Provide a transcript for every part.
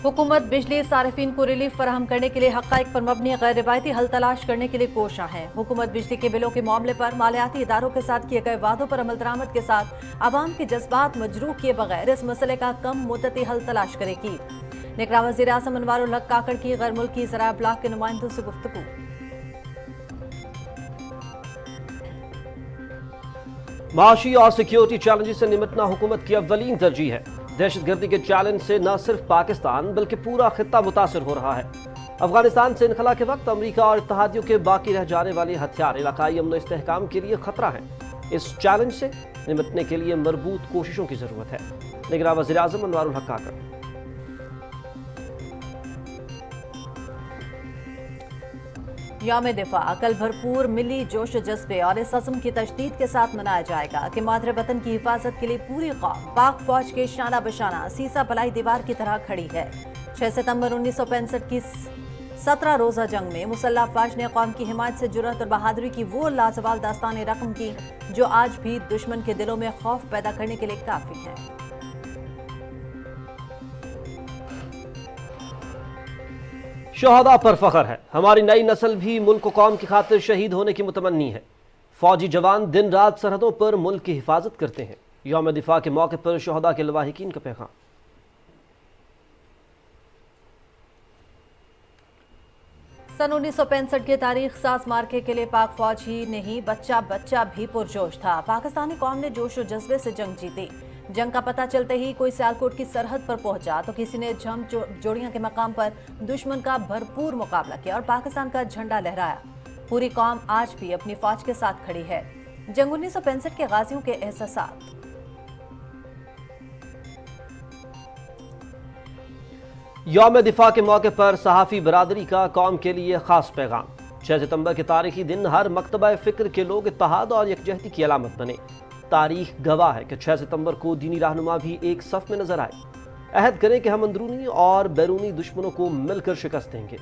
हुकूमत बिजली सारिफीन को रिलीफ फराहम करने के लिए हक़ाइक़ पर मबनी गैर रिवायती हल तलाश करने के लिए कोशां है। हुकूमत बिजली के बिलों के मामले पर मालियाती इदारों के साथ किए गए वादों पर अमल दरामद के साथ आवाम के जज्बात मजरूह किए बगैर इस मसले का कम मुद्दती हल तलाश करेगी। निगरान वज़ीर आज़म अनवारुल हक काकड़ की गैर मुल्की ज़राए ब्लॉक के नुमाइंदों से गुफ्तगू। माशी और सिक्योरिटी चैलेंजेस से निपटना हुकूमत की अव्वलीन तरजीह है। दहशतगर्दी के चैलेंज से न सिर्फ पाकिस्तान बल्कि पूरा खित्ता मुतासर हो रहा है। अफगानिस्तान से इनखला के वक्त अमरीका और इत्तहादियों के बाकी रह जाने वाले हथियार इलाकाई अमन इस्तेहकाम के लिए खतरा है। इस चैलेंज से निपटने के लिए मरबूत कोशिशों की जरूरत है। निगरान वज़ीर आज़म अनवारुल हक काकड़। यौम दिफा कल भरपूर मिली जोश जज्बे और इस अज़्म की तशदीद के साथ मनाया जाएगा कि मादरे वतन की हिफाजत के लिए पूरी कौम पाक फौज के शाना बशाना सीसा बलाई दीवार की तरह खड़ी है। 6 सितंबर 1965 की 17 रोज़ा जंग में मुसल्लह अफवाज ने कौम की हिमायत से जुर्रत और बहादुरी की वो लाजवाल दास्तान रकम की जो आज भी दुश्मन के दिलों में खौफ पैदा करने के लिए काफ़ी है। शहदा पर फख्र है। हमारी नई नस्ल भी मुल्क को कौम की खातिर शहीद होने की मुतमन्नी है। फौजी जवान दिन रात सरहदों पर मुल्क की हिफाजत करते हैं। यौम दिफा के मौके पर शहदा के लवाहिकीन का पैगाम। सन 1965 की तारीख साज मार्के के लिए पाक फौज ही नहीं बच्चा बच्चा भी पुरजोश था। पाकिस्तानी कौम ने जोश और जज्बे से जंग जीती। जंग का पता चलते ही कोई सियालकोट की सरहद पर पहुंचा तो किसी ने झम जोड़ियां के मकाम पर दुश्मन का भरपूर मुकाबला किया और पाकिस्तान का झंडा लहराया। पूरी कौम आज भी अपनी फौज के साथ खड़ी है। जंग 1965 के गाजियों के एहसासात। यौम दिफा के मौके पर सहाफ़ी बरादरी का कौम के लिए खास पैगाम। 6 सितंबर के तारीखी दिन हर मकतबा फ़िक्र के लोग इत्तेहाद और यकजहती की अलामत बने। तारीख गवाह है कि 6 सितंबर को दीनी रहनुमा भी एक सफ में नजर आए। अहद करें कि हम अंदरूनी और बैरूनी दुश्मनों को मिलकर शिकस्त देंगे।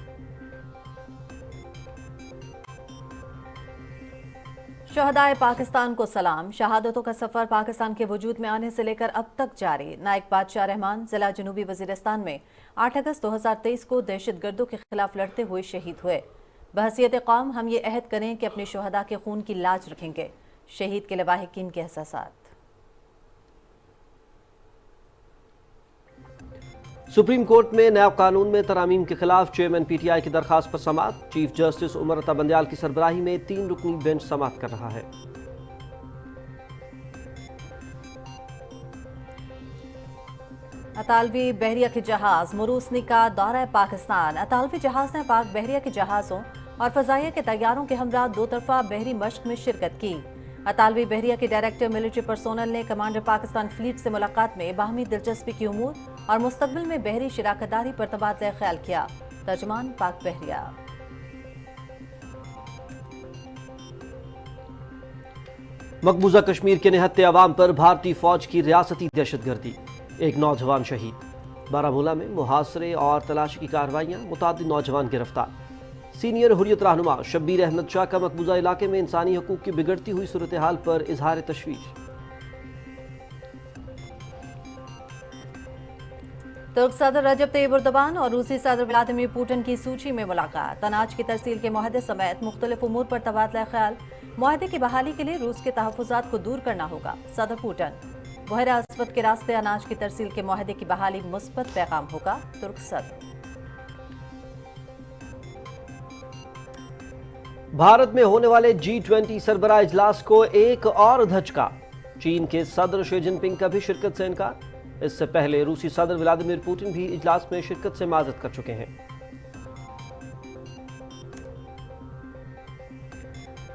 शहदाए पाकिस्तान को सलाम। शहादतों का सफर पाकिस्तान के वजूद में आने से लेकर अब तक जारी। नायक बादशाह रहमान जिला जनूबी वजीरिस्तान में 8 अगस्त 2023 को दहशतगर्दों के खिलाफ लड़ते हुए शहीद हुए। बहसीयत कौम हम ये अहद करें कि अपने शहदा के खून की लाज रखेंगे। शहीद के लवाहिकीन के एहसासात। सुप्रीम कोर्ट में नया कानून में तरामीम के खिलाफ चेयरमैन PTI की दरखास्त पर समाअत। चीफ जस्टिस उमर अता बंदयाल की सरबराही में 3 रुकनी बेंच समाअत कर रहा है। अतालवी बहरिया के जहाज मुरूसनी का दौरा पाकिस्तान। अतालवी जहाज ने पाक बहरिया के जहाजों और फजाइया के तैयारों के हमरा 2 तरफा बहरी मश्क में शिरकत की। अतालवी बहरिया के डायरेक्टर मिलिट्री पर्सोनल ने कमांडर पाकिस्तान फ्लीट से मुलाकात में बाहमी दिलचस्पी की उमूर और मुस्तकबिल में बहरी शराकतदारी पर तबादला ख्याल किया। तर्जमान पाक बहरिया। मकबूजा कश्मीर के निहत्ते अवाम पर भारतीय फौज की रियासती दहशतगर्दी। एक नौजवान शहीद। बारामूला में मुहासरे और तलाशी की कार्रवाइयां। मुतादिद नौजवान गिरफ्तार। सीनियर हुर्रियत रहनुमा शब्बीर अहमद शाह का मकबूजा इलाके में इंसानी हकूक की बिगड़ती हुई सूरत हाल पर इजहार तशवीश। तुर्क सदर रजब तैयब एर्दोगान और रूसी सदर व्लादिमीर पुतिन की सूची में मुलाकात। अनाज की तरसील के मुआहदे समेत मुख्तलिफ उमूर पर तबादला ख्याल। मुआहदे की बहाली के लिए रूस के तहफ़्फ़ुज़ात को दूर करना होगा। सदर पुतिन। बहर अस्वद के रास्ते अनाज की तरसील के मुआहदे की बहाली मुस्बत पैगाम होगा। तुर्क सदर। भारत में होने वाले G20 सरबराह इजलास को एक और धचका। चीन के सदर शी जिनपिंग का भी शिरकत से इनकार। इससे पहले रूसी सदर व्लादिमीर पुतिन भी इजलास में शिरकत से माजरत कर चुके हैं।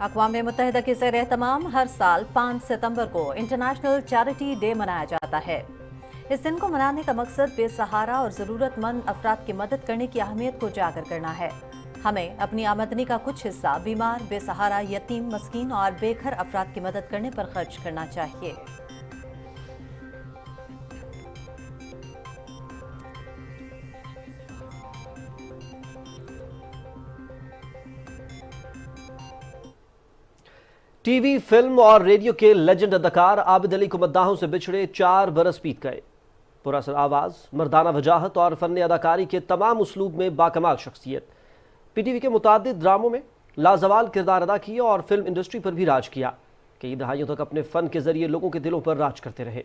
अक़वाम मुत्तहिदा के ज़ेर एहतमाम हर साल 5 सितंबर को इंटरनेशनल चैरिटी डे मनाया जाता है। इस दिन को मनाने का मकसद बेसहारा और ज़रूरतमंद अफराद की मदद करने की अहमियत को उजागर करना है। हमें अपनी आमदनी का कुछ हिस्सा बीमार, बेसहारा, यतीम, मस्कीन और बेघर अफराद की मदद करने पर खर्च करना चाहिए। टीवी, फिल्म और रेडियो के लेजेंड अदाकार आबिद अली को मद्दाहों से बिछड़े 4 बरस बीत गए। پراسر آواز، مردانہ وجاہت اور فن اداکاری کے تمام اسلوب میں باکمال شخصیت۔ پی ٹی وی کے متعدد ڈراموں میں لازوال کردار ادا کیا اور فلم انڈسٹری پر بھی راج کیا۔ کئی دہائیوں تک اپنے فن کے ذریعے لوگوں کے دلوں پر راج کرتے رہے۔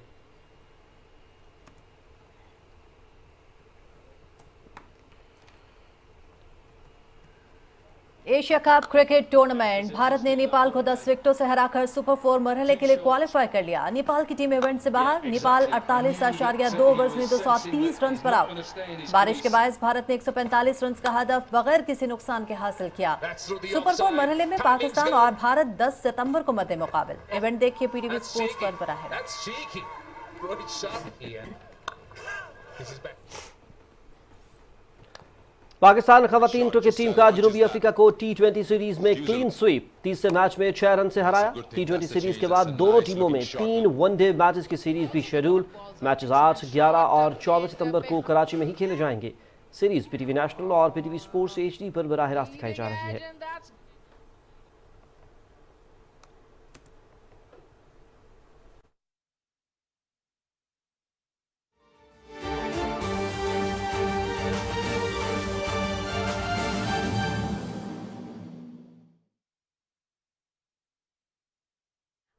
Asia cup cricket tournament, Bharat نے نیپال کو 10 وکٹوں سے ہرا کر سپر 4 مرحلے کے لیے کوالیفائی کر لیا۔ نیپال کی ٹیم ایونٹ سے باہر، نیپال 48.2 اوورز میں 230 رنز پر آؤٹ۔ بارش کے باعث بھارت نے 145 رنز کا ہدف بغیر کسی نقصان کے حاصل کیا۔ سپر 4 مرحلے میں پاکستان اور بھارت 10 ستمبر کو مد مقابل۔ ایونٹ دیکھیے پی ٹی وی اسپورٹس پر براہ راست۔ پاکستان خواتین کرکٹ ٹیم کا جنوبی افریقہ کو ٹی 20 سیریز میں کلین سویپ، تیسرے میچ میں 6 رن سے ہرایا۔ ٹی 20 سیریز کے بعد دونوں ٹیموں میں 3 ون ڈے میچز کی سیریز بھی شیڈول۔ میچز 8، 11 اور 24 ستمبر کو کراچی میں ہی کھیلے جائیں گے۔ Series P T V national اور P T V sports HD پر براہ راست دکھائی جا رہی ہے۔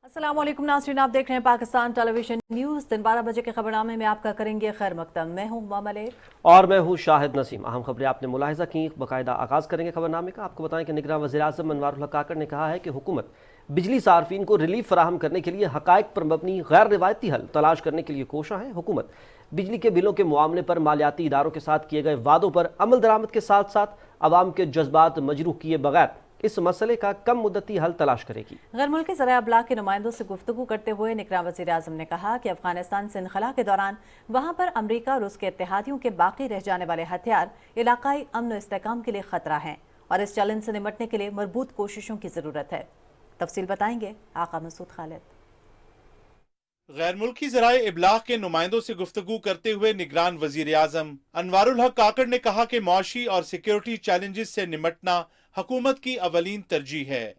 السلام علیکم ناظرین، آپ دیکھ رہے ہیں پاکستان ٹیلی ویژن نیوز۔ دن 12 بجے کے خبرنامے میں آپ کا کریں گے خیر مقدم۔ میں ہوں مملک اور میں ہوں شاہد نسیم۔ اہم خبریں آپ نے ملاحظہ کی، باقاعدہ آغاز کریں گے خبرنامے کا۔ آپ کو بتائیں کہ نگراں وزیر اعظم انوار الحق کاکڑ نے کہا ہے کہ حکومت بجلی صارفین کو ریلیف فراہم کرنے کے لیے حقائق پر مبنی غیر روایتی حل تلاش کرنے کے لیے کوشاں ہے۔ حکومت بجلی کے بلوں کے معاملے پر مالیاتی اداروں کے ساتھ کیے گئے وعدوں پر عمل درآمد کے ساتھ ساتھ عوام کے جذبات مجروح کیے بغیر اس مسئلے کا کم مدتی حل تلاش کرے گی۔ غیر ملکی ذرائع ابلاغ کے نمائندوں سے گفتگو کرتے ہوئے نگراں وزیر اعظم نے کہا کہ افغانستان سے انخلا کے دوران وہاں پر امریکہ اور اس کے اتحادیوں کے باقی رہ جانے والے ہتھیار علاقائی امن و استحکام کے لیے خطرہ ہیں اور اس چیلنج سے نمٹنے کے لیے مربوط کوششوں کی ضرورت ہے۔ تفصیل بتائیں گے آقا مسعود خالد۔ غیر ملکی ذرائع ابلاغ کے نمائندوں سے گفتگو کرتے ہوئے نگران وزیر اعظم انوار الحق کاکڑ نے کہا کہ معاشی اور سیکیورٹی چیلنجز سے نمٹنا حکومت کی اولین ترجیح ہے۔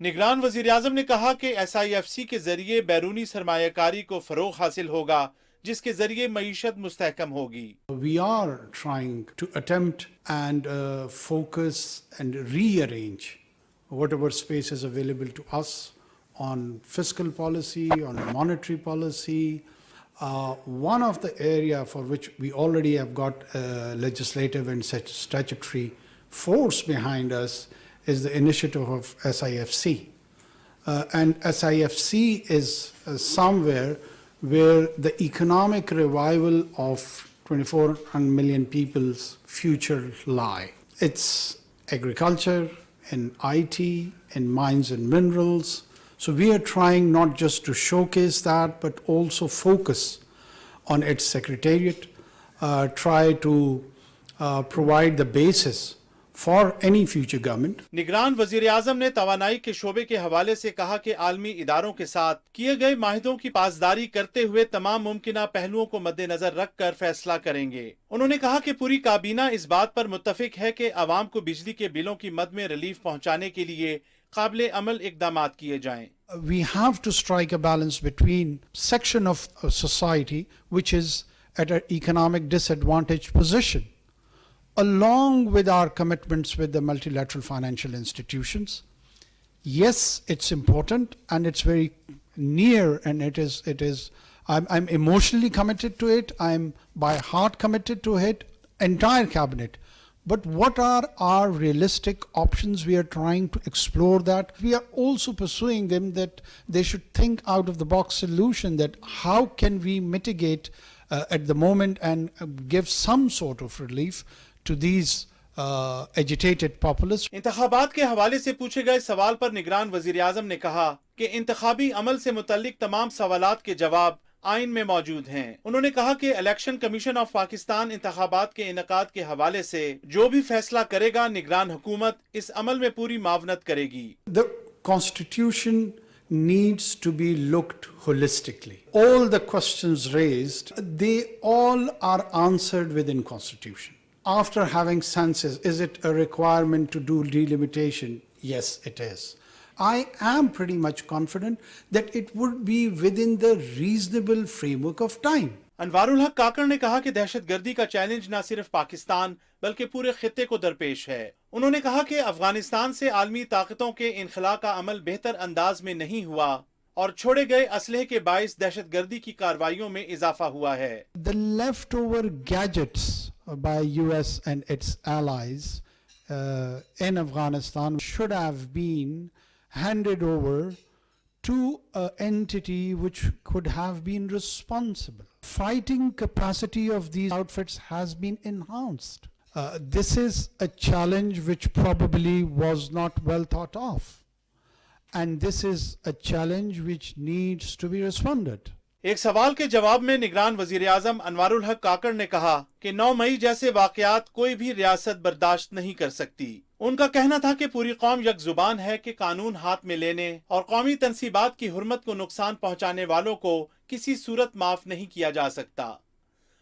نگران وزیر اعظم نے کہا کہ SIFC کے ذریعے بیرونی سرمایہ کاری کو فروغ حاصل ہوگا، جس کے ذریعے معیشت مستحکم ہوگی۔ We are trying to attempt and focus and rearrange whatever space is available to us on fiscal policy, on monetary policy. One of the area for which we already have got legislative and statutory force behind us is the initiative of SIFC. And SIFC is somewhere where the economic revival of 24 million people's future lie. It's agriculture, in IT, in mines and minerals. So we are trying not just to showcase that, but also focus on its secretariat, try to provide the basis for any future government. نگران وزیر اعظم نے توانائی کے شعبے کے حوالے سے کہا کہ عالمی اداروں کے ساتھ کیے گئے معاہدوں کی پاسداری کرتے ہوئے تمام ممکنہ پہلوؤں کو مد نظر رکھ کر فیصلہ کریں گے۔ انہوں نے کہا کہ پوری کابینہ اس بات پر متفق ہے کہ عوام کو بجلی کے بلوں کی مد میں ریلیف پہنچانے کے لیے قابل عمل اقدامات کیے جائیں۔ We have to strike a balance between section of society which is at an economic disadvantaged position, along with our commitments with the multilateral financial institutions. Yes, it's important and it's very near, and it is I'm emotionally committed to it, I'm by heart committed to it, entire cabinet. But what are our realistic options? We are trying to explore that. We are also pursuing them that they should think out of the box solution, that how can we mitigate at the moment and give some sort of relief to these agitated populace. انتخابات کے حوالے سے پوچھے گئے سوال پر نگران وزیر اعظم نے کہا کہ انتخابی عمل سے متعلق تمام سوالات کے جواب آئین میں موجود ہیں۔ انہوں نے کہا کہ الیکشن کمیشن آف پاکستان انتخابات کے انعقاد کے حوالے سے جو بھی فیصلہ کرے گا، نگران حکومت اس عمل میں پوری معاونت کرے گی۔ The Constitution needs to be looked holistically. All the questions raised, they all are answered within Constitution. After having census, is it a requirement to do delimitation? Yes, it is. I am pretty much confident that it would be within the reasonable framework of time. انوارul हक काकड़ ने कहा कि दहशतगर्दी का challenge न सिर्फ पाकिस्तान बल्कि पूरे खित्ते को दरपेश है। उन्होंने कहा कि अफगानिस्तान से आलमी ताकतों के इनखला का अमल बेहतर अंदाज में नहीं हुआ और छोड़े गए असलहे के बाइस दहशतगर्दी की कार्रवाइयों में इजाफा हुआ है। The leftover gadgets by US and its allies in Afghanistan should have been handed over to an entity which could have been responsible. Fighting capacity of these outfits has been enhanced. This is a challenge which probably was not well thought of. And this is a challenge which needs to be responded. एक सवाल के जवाब में निगरान वजीर आजम अनवारुल हक काकड़ ने कहा कि 9 मई जैसे वाकयात कोई भी रियासत बर्दाश्त नहीं कर सकती। उनका कहना था कि पूरी कौम यकजुबान है कि कानून हाथ में लेने और कौमी तनसीबात की हुर्मत को नुकसान पहुंचाने वालों को किसी सूरत माफ नहीं किया जा सकता।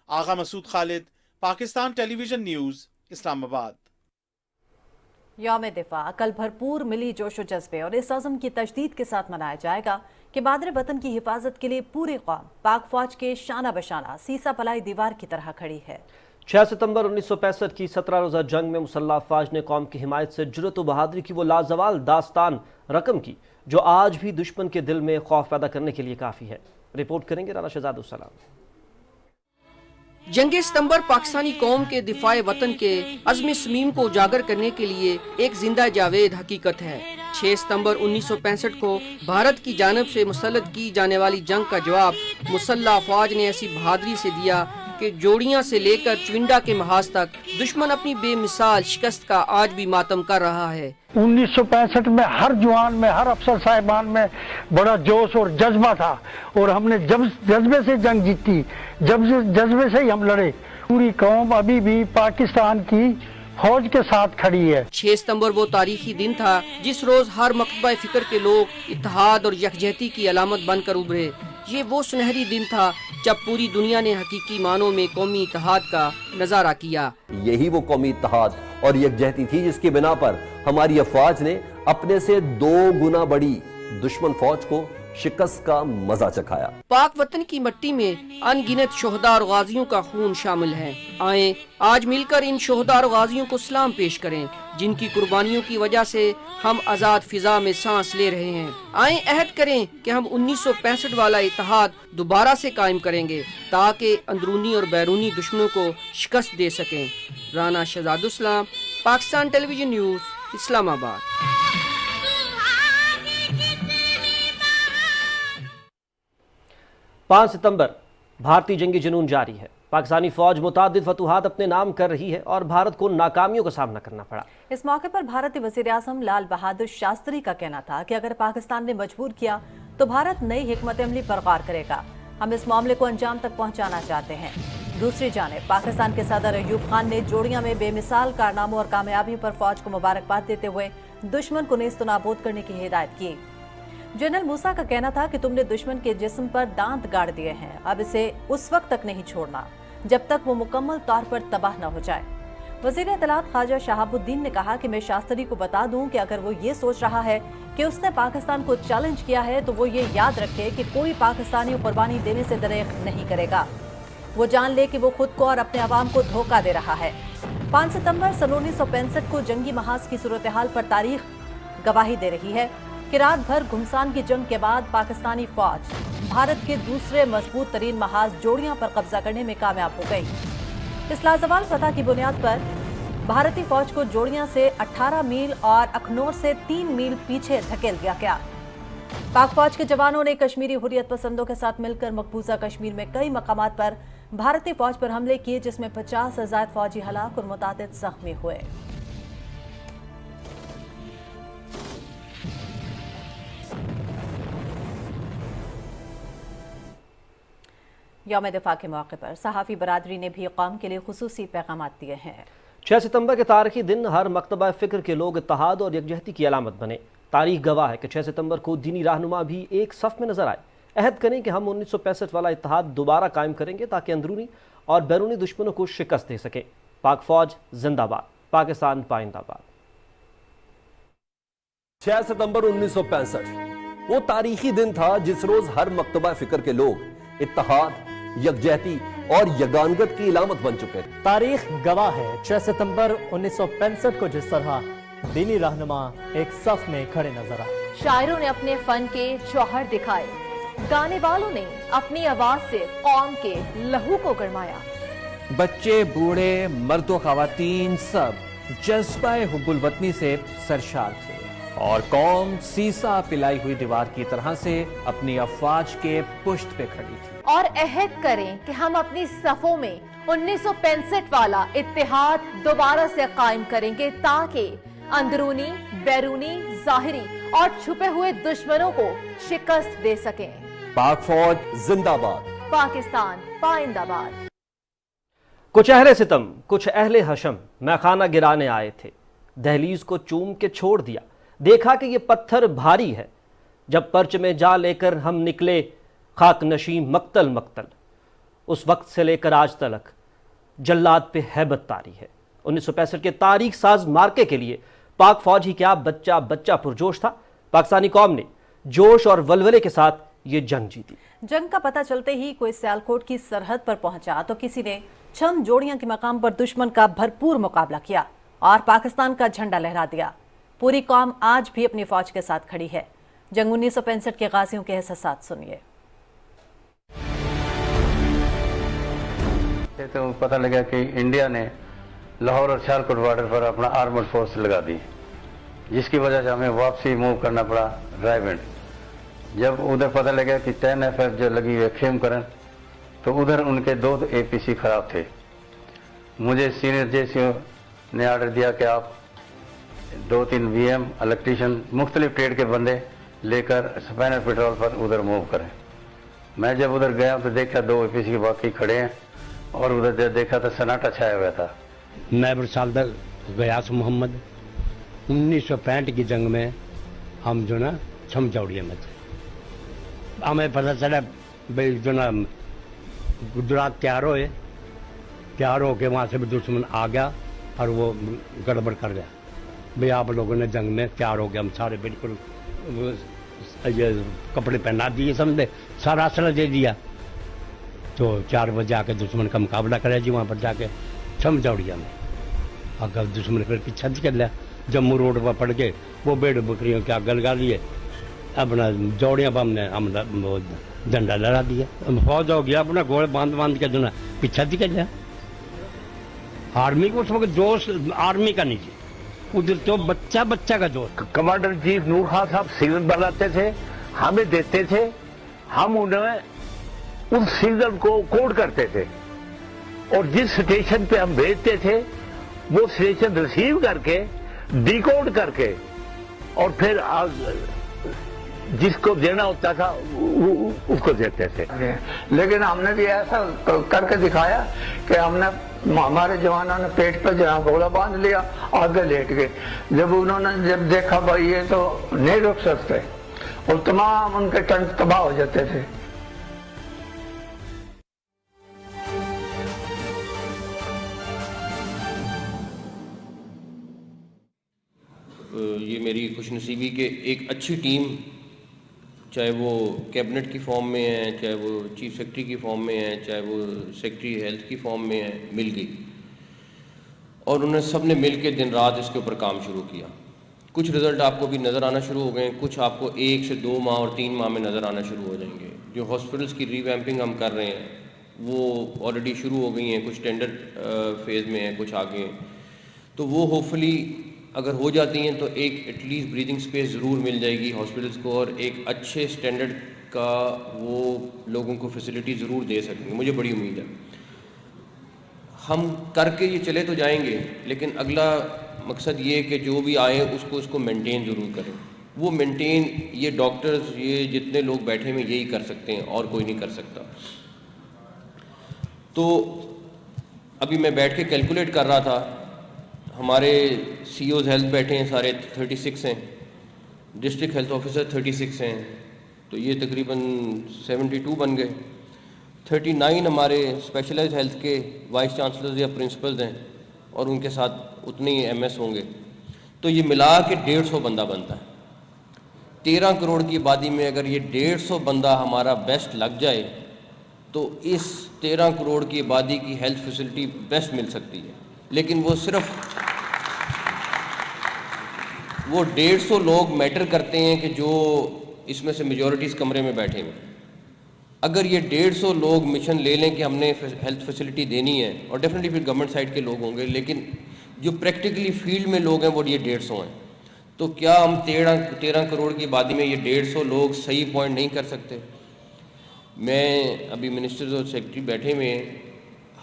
आगा मसूद खालिद, पाकिस्तान टेलीविजन न्यूज, इस्लामाबाद। यौम दिफा कल भरपूर मिली जोशो जज्बे और इस अज़म की तजदीद के साथ मनाया जाएगा कि मादर वतन की हिफाजत के लिए पूरी कौम पाक फौज के शाना बशाना सीसा पलाई दीवार की तरह खड़ी है। 6 सितंबर 1965 की 17 रोज़ा जंग में मुसल्लह अफवाज ने कौम की हिमायत से जुर्रत व बहादुरी की वो लाजवाल दास्तान रकम की जो आज भी दुश्मन के दिल में खौफ पैदा करने के लिए काफ़ी है। रिपोर्ट करेंगे राना शहजाद सलाम। जंगे सितंबर पाकिस्तानी कौम के दिफाए वतन के अज़्म समीम को उजागर करने के लिए एक जिंदा जावेद हकीकत है। 6 सितंबर 1965 को भारत की जानब से मुसल्लत की जाने वाली जंग का जवाब मुसल्लह अफवाज ने ऐसी बहादुरी से दिया कि जोड़ियां से लेकर चुविंडा के महाज तक दुश्मन अपनी बेमिसाल शिकस्त का आज भी मातम कर रहा है। 1965 में हर जवान में, हर अफसर साहिबान में बड़ा जोश और जज्बा था और हमने जज्बे से जंग जीती, जज्बे से ही हम लड़े। पूरी कौम अभी भी पाकिस्तान की फौज के साथ खड़ी है। 6 सितंबर वो तारीखी दिन था जिस रोज हर मकतबा फिक्र के लोग इत्तेहाद और यकजहती की अलामत बनकर उभरे। ये वो सुनहरी दिन था जब पूरी दुनिया ने हकीकी मानों में कौमी इत्तेहाद का नजारा किया। यही वो कौमी इत्तेहाद और यकजहती थी जिसकी बिना पर हमारी अफवाज ने अपने से 2 गुना बड़ी दुश्मन फौज को शिकस्त का मजा चखाया। पाक वतन की मिट्टी में अनगिनत शोहदा और गाजियों का खून शामिल है। आए आज मिलकर इन शोहदा और गाजियों को सलाम पेश करें जिनकी कुर्बानियों की वजह से हम आजाद फिजा में सांस ले रहे हैं। आए अहद करें कि हम 1965 वाला इत्तेहाद दोबारा से कायम करेंगे ताकि अंदरूनी और बैरूनी दुश्मनों को शिकस्त दे सकें। राना शहजाद इस्लाम, पाकिस्तान टेलीविजन न्यूज, इस्लामाबाद। 5 सितंबर भारतीय जंगी जुनून जारी है। पाकिस्तानी फौज मुतादिद फतूहात अपने नाम कर रही है और भारत को नाकामियों का सामना करना पड़ा। इस मौके पर भारतीय वज़ीर आज़म लाल बहादुर शास्त्री का कहना था कि अगर पाकिस्तान ने मजबूर किया तो भारत नई हिकमत अमली बरकरार करेगा। हम इस मामले को अंजाम तक पहुंचाना चाहते हैं। दूसरी जानिब पाकिस्तान के सदर अयूब खान ने जोड़ियां में बेमिसाल कारनामों और कामयाबी पर फौज को मुबारकबाद देते हुए दुश्मन को नेस्त नाबूद करने की हिदायत की। जनरल मूसा का कहना था कि तुमने दुश्मन के जिस्म पर दांत गाड़ दिए हैं, अब इसे उस वक्त तक नहीं छोड़ना जब तक वो मुकम्मल तौर पर तबाह न हो जाए। वजीर इत्तलात ख्वाजा शहाबुद्दीन ने कहा कि मैं शास्त्री को बता दूं कि अगर वो ये सोच रहा है कि उसने पाकिस्तान को चैलेंज किया है तो वो ये याद रखे कि कोई पाकिस्तानी कुर्बानी देने से दरेक नहीं करेगा। वो जान ले कि वो खुद को और अपने अवाम को धोखा दे रहा है। 5 सितंबर सन 1965 को जंगी महाज की सूरत हाल पर तारीख गवाही दे रही है कि रात भर घुमसान की जंग के बाद पाकिस्तानी फौज भारत के दूसरे मजबूत तरीन महाज जोड़ियां पर कब्जा करने में कामयाब हो गई। इस लाजवाल फतह की बुनियाद पर भारतीय फौज को जोड़ियां से 18 मील और अखनौर से 3 मील पीछे धकेल दिया गया। पाक फौज के जवानों ने कश्मीरी हुर्रियत पसंदों के साथ मिलकर मकबूजा कश्मीर में कई मकामात पर भारतीय फौज पर हमले किए जिसमें 50 से ज़ायद फौजी हलाक और मुतादिद जख्मी हुए। यौम दिफा के मौके पर सहाफ़ी बरादरी ने भी कौम के लिए खुसूसी पैगामात दिए हैं। 6 सितंबर के तारीखी दिन हर मकतबा फ़िक्र के लोग इत्तेहाद और यकजहती की अलामत बने। तारीख गवाह है कि 6 सितंबर को दीनी रहनुमा भी एक सफ़ में नजर आए। अहद करें कि हम 1965 वाला इत्तेहाद दोबारा कायम करेंगे ताकि अंदरूनी और बैरूनी दुश्मनों को शिकस्त दे सके। पाक फौज जिंदाबाद, पाकिस्तान पाइंदाबाद। 6 सितंबर 1965 वो तारीखी दिन था जिस रोज हर मकतबा फिक्र के लोग इत्तेहाद यकजहती और यगानगत की इलामत बन चुके थे। तारीख गवाह है 6 सितंबर 1965 को जिस तरह दीनी रहनुमा एक सफ में खड़े नजर आए। शायरों ने अपने फन के जौहर दिखाए, गाने वालों ने अपनी आवाज से कौम के लहू को गरमाया। बच्चे, बूढ़े, मर्द व खवातीन सब जज्बा-ए हुब्बुल वतनी से सरशार थे और कौम सीसा पिलाई हुई दीवार की तरह से अपनी अफवाज के पुष्ट पे खड़ी थी। और अहद करें कि हम अपनी सफों में 1965 वाला इत्तेहाद दोबारा से कायम करेंगे ताकि अंदरूनी, बैरूनी, जाहिरी और छुपे हुए दुश्मनों को शिकस्त दे सकें। पाक फौज जिंदाबाद, पाकिस्तान पाइंदाबाद। कुछ अहले सितम, कुछ अहले हशम मैखाना गिराने आए थे। दहलीज को चूम के छोड़ दिया, देखा कि ये पत्थर भारी है। जब पर्च में जा लेकर हम निकले खाक नशीं मक्तल मक्तल, उस वक्त से लेकर आज तक जल्लाद पे हैबत तारी है। 1965 के तारीख साज मार्के के लिए पाक फौज ही क्या, बच्चा बच्चा पुरजोश था। पाकिस्तानी कौम ने जोश और वलवले के साथ ये जंग जीती। जंग का पता चलते ही कोई सियालकोट की सरहद पर पहुंचा तो किसी ने छम जोड़ियां के मकाम पर दुश्मन का भरपूर मुकाबला किया और पाकिस्तान का झंडा लहरा दिया। पूरी कौम आज भी अपनी फौज के साथ खड़ी है। जंग 1965 के गाजियों के एहसास सुनिए। तो पता लगा कि इंडिया ने लाहौर और सियालकोट बॉर्डर पर अपना आर्मड फोर्स लगा दी, जिसकी वजह से हमें वापसी मूव करना पड़ा रायबंद। जब उधर पता लगा कि 10 FF जो लगी हुई है खेमकरन, तो उधर उनके 2 APC खराब थे। मुझे सीनियर JCO ने ऑर्डर दिया कि आप 2-3 VM इलेक्ट्रीशियन मुख्तलिफ ट्रेड के बंदे लेकर स्पाइनर पेट्रोल पर उधर मूव करें। मैं जब उधर गया तो देखा 2 APC बाकी खड़े हैं और उधर देखा तो सन्नाटा छाया हुआ था। नायब सालदर गयास मोहम्मद, 1965 की जंग में हम जो ना छमचौड़िया में थे। हमें पता चला भाई जो ना गुजरात तैयार हो के वहाँ से भी दुश्मन आ गया और वो गड़बड़ कर गया। भाई आप लोगों ने जंग में तैयार हो गया, हम सारे बिल्कुल ये कपड़े पहना दिए, समझे, सारा असला दे दिया। तो 4 बजे आके दुश्मन का मुकाबला करा जी वहाँ पर जाके छमचौड़िया में। अगर दुश्मन फिर पीछा कर लिया, जम्मू रोड पर पड़ के वो भेड़ बकरियों के आग लगा लिए, अपना जौड़िया पर हमने झंडा लहरा दिया। फौज हो गया अपना घोड़े बांध के जो ना पीछा कर लिया। आर्मी को उस वक्त जोश आर्मी का नहीं थी, उधर तो बच्चा बच्चा का जोश। कमांडर इन चीफ नूर खान साहब सीजन बनाते थे, हमें देते थे, हम उन्हें उस सीजन को कोड करते थे और जिस स्टेशन पे हम भेजते थे वो स्टेशन रिसीव करके डिकोड करके और फिर जिसको देना होता था उसको देते थे। लेकिन हमने भी ऐसा करके दिखाया कि हमने, हमारे जवानों ने पेट पर जहाँ घोड़ा बांध लिया, आगे लेट गए। जब उन्होंने जब देखा भाई ये तो नहीं रुक सकते और तमाम उनके टंक तबाह हो जाते थे। ये मेरी खुशनसीबी कि एक अच्छी टीम, चाहे वो कैबिनेट की फॉर्म में है, चाहे वो चीफ सेक्रेटरी की फॉर्म में है, चाहे वो सेक्रेटरी हेल्थ की फॉर्म में है, मिल गई और उन्हें सब ने मिल के दिन रात इसके ऊपर काम शुरू किया। कुछ रिज़ल्ट आपको भी नज़र आना शुरू हो गए, कुछ आपको 1 से 2 माह और 3 माह में नज़र आना शुरू हो जाएंगे। जो हॉस्पिटल्स की रीवैम्पिंग हम कर रहे हैं वो ऑलरेडी शुरू हो गई हैं, कुछ टेंडर फेज़ में हैं, कुछ आगे हैं। तो वो होपफुली अगर हो जाती हैं तो एक एटलीस्ट ब्रीदिंग स्पेस ज़रूर मिल जाएगी हॉस्पिटल्स को और एक अच्छे स्टैंडर्ड का वो लोगों को फैसिलिटी ज़रूर दे सकेंगे, मुझे बड़ी उम्मीद है। हम करके ये चले तो जाएंगे, लेकिन अगला मकसद ये कि जो भी आए उसको मेंटेन ज़रूर करें। वो मेंटेन ये डॉक्टर्स, ये जितने लोग बैठे में यही कर सकते हैं और कोई नहीं कर सकता। तो अभी मैं बैठ के कैलकुलेट कर रहा था, हमारे COs हेल्थ बैठे हैं सारे 36 हैं, डिस्ट्रिक्ट हेल्थ ऑफिसर 36 हैं, तो ये तकरीबन 72 बन गए। 39 हमारे स्पेशलाइज्ड हेल्थ के वाइस चांसलर्स या प्रिंसिपल्स हैं और उनके साथ उतने ही MS होंगे, तो ये मिला के 150 बंदा बनता है। 13 करोड़ की आबादी में अगर ये 150 बंदा हमारा बेस्ट लग जाए تو اس 13 کروڑ کی آبادی کی ہیلتھ فیسلٹی بیسٹ مل سکتی ہے. لیکن وہ صرف وہ 150 لوگ میٹر کرتے ہیں کہ جو اس میں سے میجورٹی اس کمرے میں بیٹھے ہیں. اگر یہ 150 لوگ مشن لے لیں کہ ہم نے ہیلتھ فیسلٹی دینی ہے، اور ڈیفینیٹلی پھر گورنمنٹ سائڈ کے لوگ ہوں گے، لیکن جو پریکٹیکلی فیلڈ میں لوگ ہیں وہ یہ 150 ہیں، تو کیا ہم 13 کروڑ کی آبادی میں یہ 150 لوگ صحیح پوائنٹ نہیں کر سکتے؟ میں ابھی منسٹرز اور سیکرٹری بیٹھے ہوئے ہیں،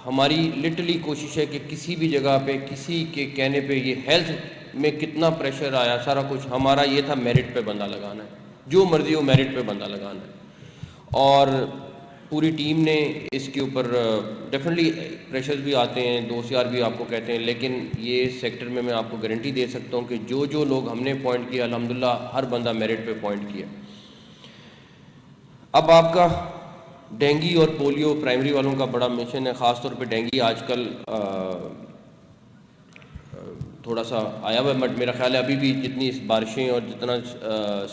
ہماری لٹرلی کوشش ہے کہ کسی بھی جگہ پہ کسی کے کہنے پہ یہ ہیلتھ میں کتنا پریشر آیا، سارا کچھ ہمارا یہ تھا میرٹ پہ بندہ لگانا ہے، جو مرضی ہو میرٹ پہ بندہ لگانا ہے. اور پوری ٹیم نے اس کے اوپر ڈیفینیٹلی پریشرز بھی آتے ہیں، دوست یار بھی آپ کو کہتے ہیں، لیکن یہ سیکٹر میں آپ کو گارنٹی دے سکتا ہوں کہ جو لوگ ہم نے اپوائنٹ کیا الحمدللہ ہر بندہ میرٹ پہ اپوائنٹ کیا. اب آپ کا ڈینگی اور پولیو پرائمری والوں کا بڑا مشن ہے، خاص طور پہ ڈینگی آج کل تھوڑا سا آیا ہوا ہے، بٹ میرا خیال ہے ابھی بھی جتنی بارشیں اور جتنا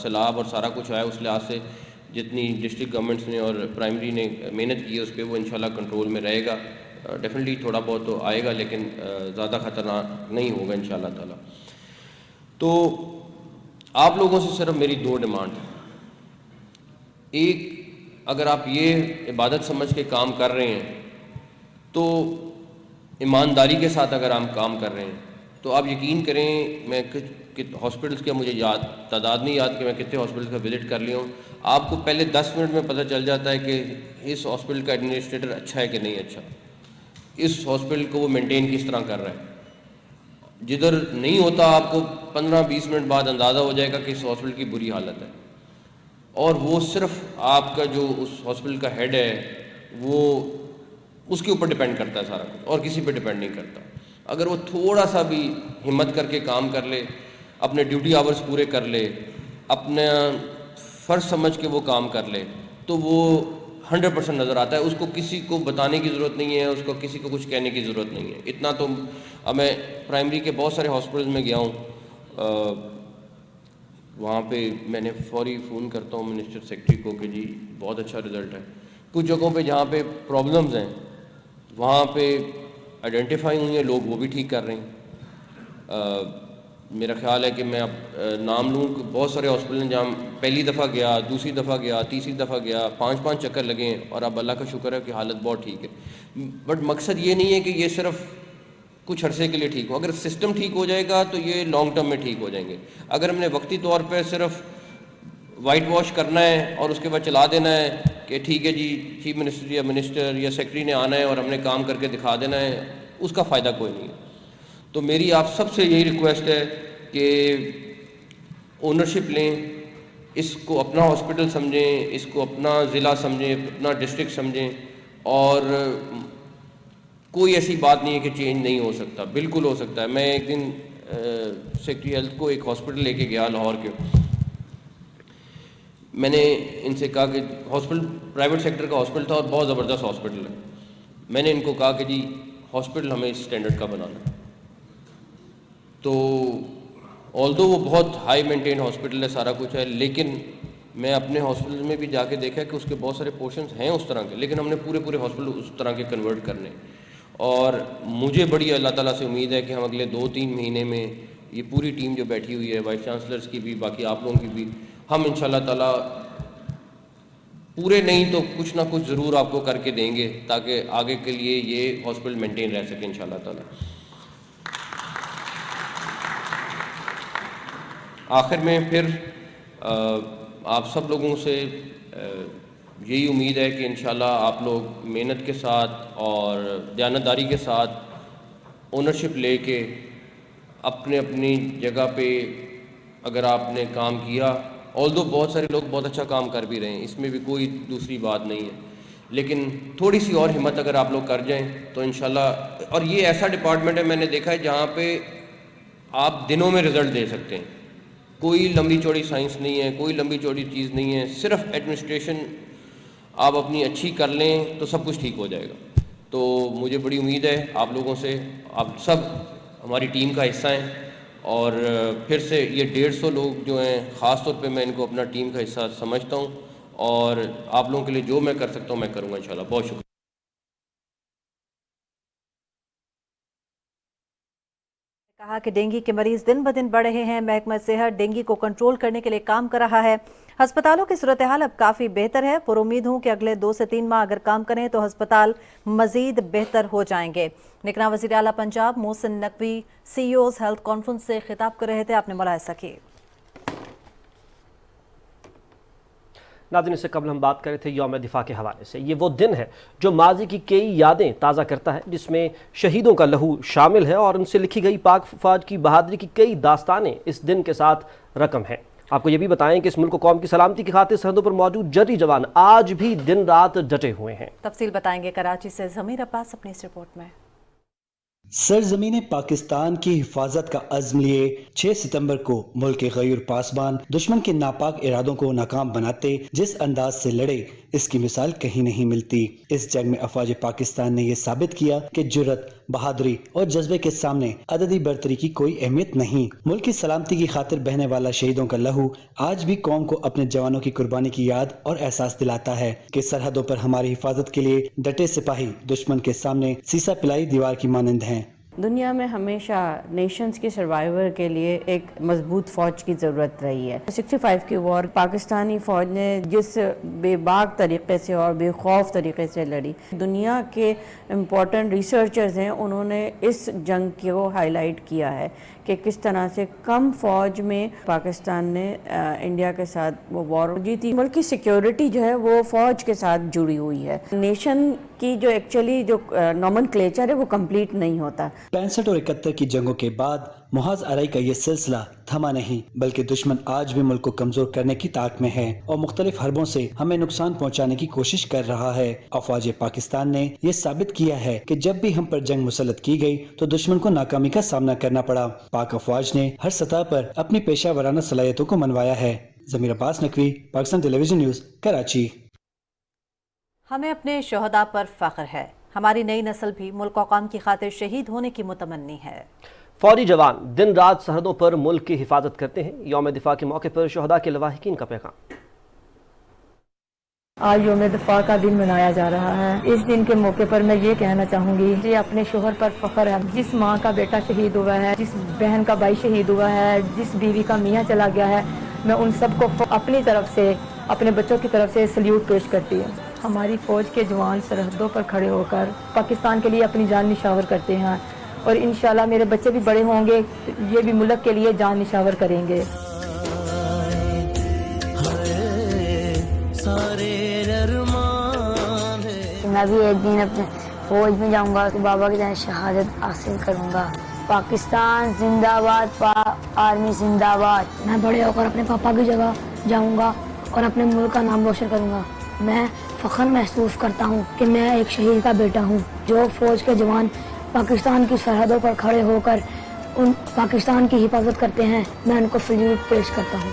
سیلاب اور سارا کچھ آیا اس لحاظ سے جتنی ڈسٹرکٹ گورنمنٹس نے اور پرائمری نے محنت کی ہے اس پہ وہ انشاءاللہ کنٹرول میں رہے گا. ڈیفینیٹلی تھوڑا بہت تو آئے گا لیکن زیادہ خطرناک نہیں ہوگا انشاءاللہ تعالی. تو آپ لوگوں سے صرف میری 2 ڈیمانڈ ہیں. ایک، اگر آپ یہ عبادت سمجھ کے کام کر رہے ہیں تو ایمانداری کے ساتھ اگر ہم کام کر رہے ہیں تو آپ یقین کریں، میں ہاسپٹلس کا مجھے تعداد نہیں یاد کہ میں کتنے ہاسپٹل کا وزٹ کر لیا ہوں، آپ کو پہلے 10 منٹ میں پتہ چل جاتا ہے کہ اس ہاسپٹل کا ایڈمنسٹریٹر اچھا ہے کہ نہیں اچھا، اس ہاسپٹل کو وہ مینٹین کس طرح کر رہا ہے. جدھر نہیں ہوتا آپ کو 15-20 منٹ بعد اندازہ ہو جائے گا کہ اس ہاسپٹل کی بری حالت ہے، اور وہ صرف آپ کا جو اس ہاسپٹل کا ہیڈ ہے وہ اس کے اوپر ڈیپینڈ کرتا ہے سارا کچھ، اور کسی پہ ڈیپینڈ نہیں کرتا. اگر وہ تھوڑا سا بھی ہمت کر کے کام کر لے، اپنے ڈیوٹی آورز پورے کر لے، اپنا فرض سمجھ کے وہ کام کر لے تو وہ 100% نظر آتا ہے. اس کو کسی کو بتانے کی ضرورت نہیں ہے، اس کو کسی کو کچھ کہنے کی ضرورت نہیں ہے. اتنا تو اب میں پرائمری کے بہت سارے ہاسپٹلز میں گیا ہوں، وہاں پہ میں نے فوری فون کرتا ہوں منسٹر سیکرٹری کو کہ جی بہت اچھا رزلٹ ہے. کچھ جگہوں پہ جہاں پہ پرابلمز ہیں وہاں پہ آئیڈینٹیفائی ہوئی ہیں لوگ، وہ بھی ٹھیک کر رہے ہیں. میرا خیال ہے کہ میں اب نام لوں کہ بہت سارے ہاسپٹل ہیں جہاں پہلی دفعہ گیا، دوسری دفعہ گیا، تیسری دفعہ گیا، 5 چکر لگے ہیں اور اب اللہ کا شکر ہے کہ حالت بہت ٹھیک ہے. بٹ مقصد یہ نہیں ہے کہ یہ صرف کچھ عرصے کے لیے ٹھیک ہو. اگر سسٹم ٹھیک ہو جائے گا تو یہ لانگ ٹرم میں ٹھیک ہو جائیں گے. اگر ہم نے وقتی طور پہ صرف وائٹ واش کرنا ہے اور اس کے بعد چلا دینا ہے کہ ٹھیک ہے جی چیف منسٹر یا منسٹر یا سیکرٹری نے آنا ہے اور ہم نے کام کر کے دکھا دینا ہے، اس کا فائدہ کوئی نہیں ہے. تو میری آپ سب سے یہی ریکویسٹ ہے کہ اونرشپ لیں، اس کو اپنا ہاسپٹل سمجھیں، اس کو اپنا ضلع سمجھیں، اپنا ڈسٹرکٹ سمجھیں، اور کوئی ایسی بات نہیں ہے کہ چینج نہیں ہو سکتا، بالکل ہو سکتا ہے. میں ایک دن سیکرٹری ہیلتھ کو ایک ہاسپٹل لے کے گیا لاہور کے، میں نے ان سے کہا کہ ہاسپٹل پرائیویٹ سیکٹر کا ہاسپٹل تھا اور بہت زبردست ہاسپٹل ہے. میں نے ان کو کہا کہ جی ہاسپٹل ہمیں اس اسٹینڈرڈ کا بنانا ہے. تو آلدو وہ بہت ہائی مینٹین ہاسپٹل ہے، سارا کچھ ہے، لیکن میں اپنے ہاسپٹل میں بھی جا کے دیکھا کہ اس کے بہت سارے پورشنز ہیں اس طرح کے، لیکن ہم نے پورے ہاسپٹل اس طرح کے کنورٹ کرنے. اور مجھے بڑی اللہ تعالیٰ سے امید ہے کہ ہم اگلے 2-3 مہینے میں یہ پوری ٹیم جو بیٹھی ہوئی ہے، وائس چانسلرس کی بھی، باقی آپ لوگوں کی بھی، ہم انشاءاللہ تعالیٰ پورے نہیں تو کچھ نہ کچھ ضرور آپ کو کر کے دیں گے تاکہ آگے کے لیے یہ ہاسپٹل مینٹین رہ سکے انشاءاللہ تعالیٰ. آخر میں پھر آپ سب لوگوں سے یہی امید ہے کہ انشاءاللہ آپ لوگ محنت کے ساتھ اور دیانتداری کے ساتھ اونرشپ لے کے اپنی جگہ پہ اگر آپ نے کام کیا، آلدو بہت سارے لوگ بہت اچھا کام کر بھی رہے ہیں، اس میں بھی کوئی دوسری بات نہیں ہے، لیکن تھوڑی سی اور ہمت اگر آپ لوگ کر جائیں تو انشاءاللہ. اور یہ ایسا ڈپارٹمنٹ ہے میں نے دیکھا ہے جہاں پہ آپ دنوں میں رزلٹ دے سکتے ہیں. کوئی لمبی چوڑی سائنس نہیں ہے، کوئی لمبی چوڑی چیز نہیں ہے، صرف ایڈمنسٹریشن آپ اپنی اچھی کر لیں تو سب کچھ ٹھیک ہو جائے گا. تو مجھے بڑی امید ہے آپ لوگوں سے، آپ سب ہماری ٹیم کا حصہ ہیں، اور پھر سے یہ 150 لوگ جو ہیں خاص طور پہ میں ان کو اپنا ٹیم کا حصہ سمجھتا ہوں، اور آپ لوگوں کے لیے جو میں کر سکتا ہوں میں کروں گا انشاءاللہ. بہت شکریہ. کہا کہ ڈینگی کے مریض دن بدن بڑھ رہے ہیں. محکمہ صحت ڈینگی کو کنٹرول کرنے کے لیے کام کر رہا ہے. ہسپتالوں کی صورتحال اب کافی بہتر ہے. پر امید ہوں کہ اگلے 2 سے 3 ماہ اگر کام کریں تو ہسپتال مزید بہتر ہو جائیں گے. نگراں وزیر اعلیٰ Punjab Mohsin Naqvi CEO's health conference سے خطاب کر رہے تھے. آپ نے ملاحظہ کی. ناظرین اس سے قبل ہم بات کر رہے تھے یوم دفاع کے حوالے سے. یہ وہ دن ہے جو ماضی کی کئی یادیں تازہ کرتا ہے، جس میں شہیدوں کا لہو شامل ہے اور ان سے لکھی گئی پاک فوج کی بہادری کی کئی داستانیں اس دن کے ساتھ رقم ہیں. آپ کو یہ بھی بتائیں کہ اس ملک و قوم کی سلامتی کی خاطر سرحدوں پر موجود جری جوان آج بھی دن رات ڈٹے ہوئے ہیں. تفصیل بتائیں گے کراچی سے ضمیر عباس اپنی اس رپورٹ میں. سرزمین پاکستان کی حفاظت کا عزم لیے 6 ستمبر کو ملک کے غیور پاسبان دشمن کے ناپاک ارادوں کو ناکام بناتے جس انداز سے لڑے اس کی مثال کہیں نہیں ملتی. اس جنگ میں افواج پاکستان نے یہ ثابت کیا کہ جرت، بہادری اور جذبے کے سامنے عددی برتری کی کوئی اہمیت نہیں. ملک کی سلامتی کی خاطر بہنے والا شہیدوں کا لہو آج بھی قوم کو اپنے جوانوں کی قربانی کی یاد اور احساس دلاتا ہے کہ سرحدوں پر ہماری حفاظت کے لیے ڈٹے سپاہی دشمن کے سامنے سیسا پلائی دیوار کی مانند ہیں. دنیا میں ہمیشہ نیشنز کے سروائیور کے لیے ایک مضبوط فوج کی ضرورت رہی ہے. 65 کی وار پاکستانی فوج نے جس بے باک طریقے سے اور بے خوف طریقے سے لڑی. دنیا کے امپورٹنٹ ریسرچرز ہیں، انہوں نے اس جنگ کو ہائی لائٹ کیا ہے کہ کس طرح سے کم فوج میں پاکستان نے انڈیا کے ساتھ وہ وار جیتی. ملک کی سیکیورٹی جو ہے وہ فوج کے ساتھ جڑی ہوئی ہے. نیشن کی جو ایکچولی جو نومن کلیچر ہے وہ کمپلیٹ نہیں ہوتا. 65 اور 71 کی جنگوں کے بعد محاذ آرائی کا یہ سلسلہ تھما نہیں، بلکہ دشمن آج بھی ملک کو کمزور کرنے کی طاق میں ہے اور مختلف حربوں سے ہمیں نقصان پہنچانے کی کوشش کر رہا ہے. افواج پاکستان نے یہ ثابت کیا ہے کہ جب بھی ہم پر جنگ مسلط کی گئی تو دشمن کو ناکامی کا سامنا کرنا پڑا. پاک افواج نے ہر سطح پر اپنی پیشہ ورانہ صلاحیتوں کو منوایا ہے. ضمیر عباس نقوی، پاکستان ٹیلی ویژن نیوز، کراچی. ہمیں اپنے شہداء پر فخر ہے. ہماری نئی نسل بھی ملک و قوم کی خاطر شہید ہونے کی متمنی ہے. فوجی جوان دن رات سرحدوں پر ملک کی حفاظت کرتے ہیں. یوم دفاع کے موقع پر شہداء کے لواحقین کا پیغام. آج یوم دفاع کا دن منایا جا رہا ہے. اس دن کے موقع پر میں یہ کہنا چاہوں گی کہ اپنے شوہر پر فخر ہے. جس ماں کا بیٹا شہید ہوا ہے، جس بہن کا بھائی شہید ہوا ہے، جس بیوی کا میاں چلا گیا ہے، میں ان سب کو اپنی طرف سے، اپنے بچوں کی طرف سے سلیوٹ پیش کرتی ہوں. ہماری فوج کے جوان سرحدوں پر کھڑے ہو کر پاکستان کے لیے اپنی جان نشاور کرتے ہیں اور انشاءاللہ میرے بچے بھی بڑے ہوں گے، یہ بھی ملک کے لیے جان نشاور کریں گے. میں بھی ایک دن اپنے فوج میں جاؤں گا تو بابا کی جان شہادت حاصل کروں گا. پاکستان زندہ آباد، آرمی زندہ آباد. میں بڑے ہو کر اپنے پاپا کی جگہ جاؤں گا اور اپنے ملک کا نام روشن کروں گا. میں فخر محسوس کرتا ہوں کہ میں ایک شہید کا بیٹا ہوں. جو فوج کے جوان پاکستان کی سرحدوں پر کھڑے ہو کر ان پاکستان کی حفاظت کرتے ہیں، میں ان کو سلیوٹ پیش کرتا ہوں.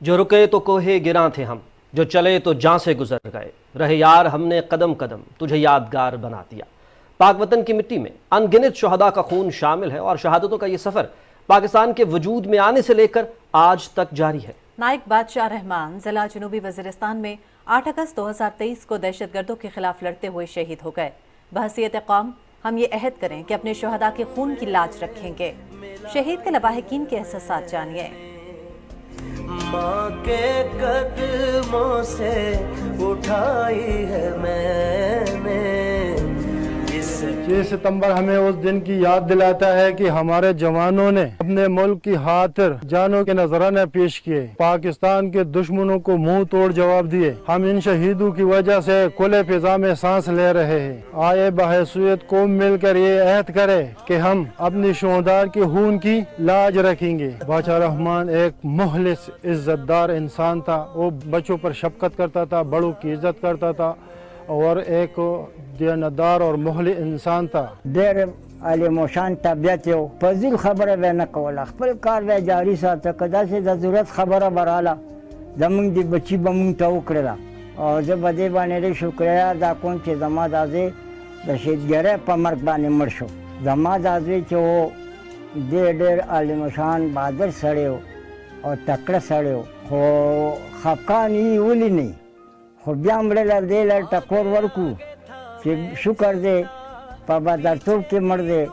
جو رکے تو کوہے گراں تھے ہم، جو چلے تو جاں سے گزر گئے. رہے یار ہم نے قدم قدم تجھے یادگار بنا دیا. پاک وطن کی مٹی میں ان گنت شہداء کا خون شامل ہے اور شہادتوں کا یہ سفر پاکستان کے وجود میں آنے سے لے کر آج تک جاری ہے. نائک بادشاہ رحمان ضلع جنوبی وزیرستان میں 8 اگست 2023 کو دہشت گردوں کے خلاف لڑتے ہوئے شہید ہو گئے. بحیثیت قوم ہم یہ عہد کریں کہ اپنے شہداء کے خون کی لاج رکھیں گے. شہید کے لواحقین کے احساسات جانیے. ماں کے قدموں سے اٹھائی ہے میں نے. 6 ستمبر ہمیں اس دن کی یاد دلاتا ہے کہ ہمارے جوانوں نے اپنے ملک کی خاطر جانوں کے نذرانے پیش کیے، پاکستان کے دشمنوں کو منہ توڑ جواب دیے. ہم ان شہیدوں کی وجہ سے کھلے فضا میں سانس لے رہے ہیں. آئے بحیثیت قوم مل کر یہ عہد کرے کہ ہم اپنی شہداء کے خون کی لاج رکھیں گے. بادشاہ رحمان ایک مخلص عزت دار انسان تھا. وہ بچوں پر شفقت کرتا تھا، بڑوں کی عزت کرتا تھا اور ایک دیانتدار اور مخلص انسان تھا. ډېر عالم و شان طبیعت یو فضیل خبره به نه کوله، خپل کار به جاري ساته. که داسې د ضرورت خبره به راله زموږ د بچي به موږ ته وکړله او زه به دې باندې ډېر شکریه ادا کوم چې زما دا زوی د شهیدګرۍ په مرګ باندې مړ شو. زما دا زوی چې و ډېر عالمشان بهادر سړی و او تکړه سړی و خو خفقان یې ولې نه خو بیا مړه دې له ټکور ورکړو چې شکر دی په بدرتوب کې مړ دی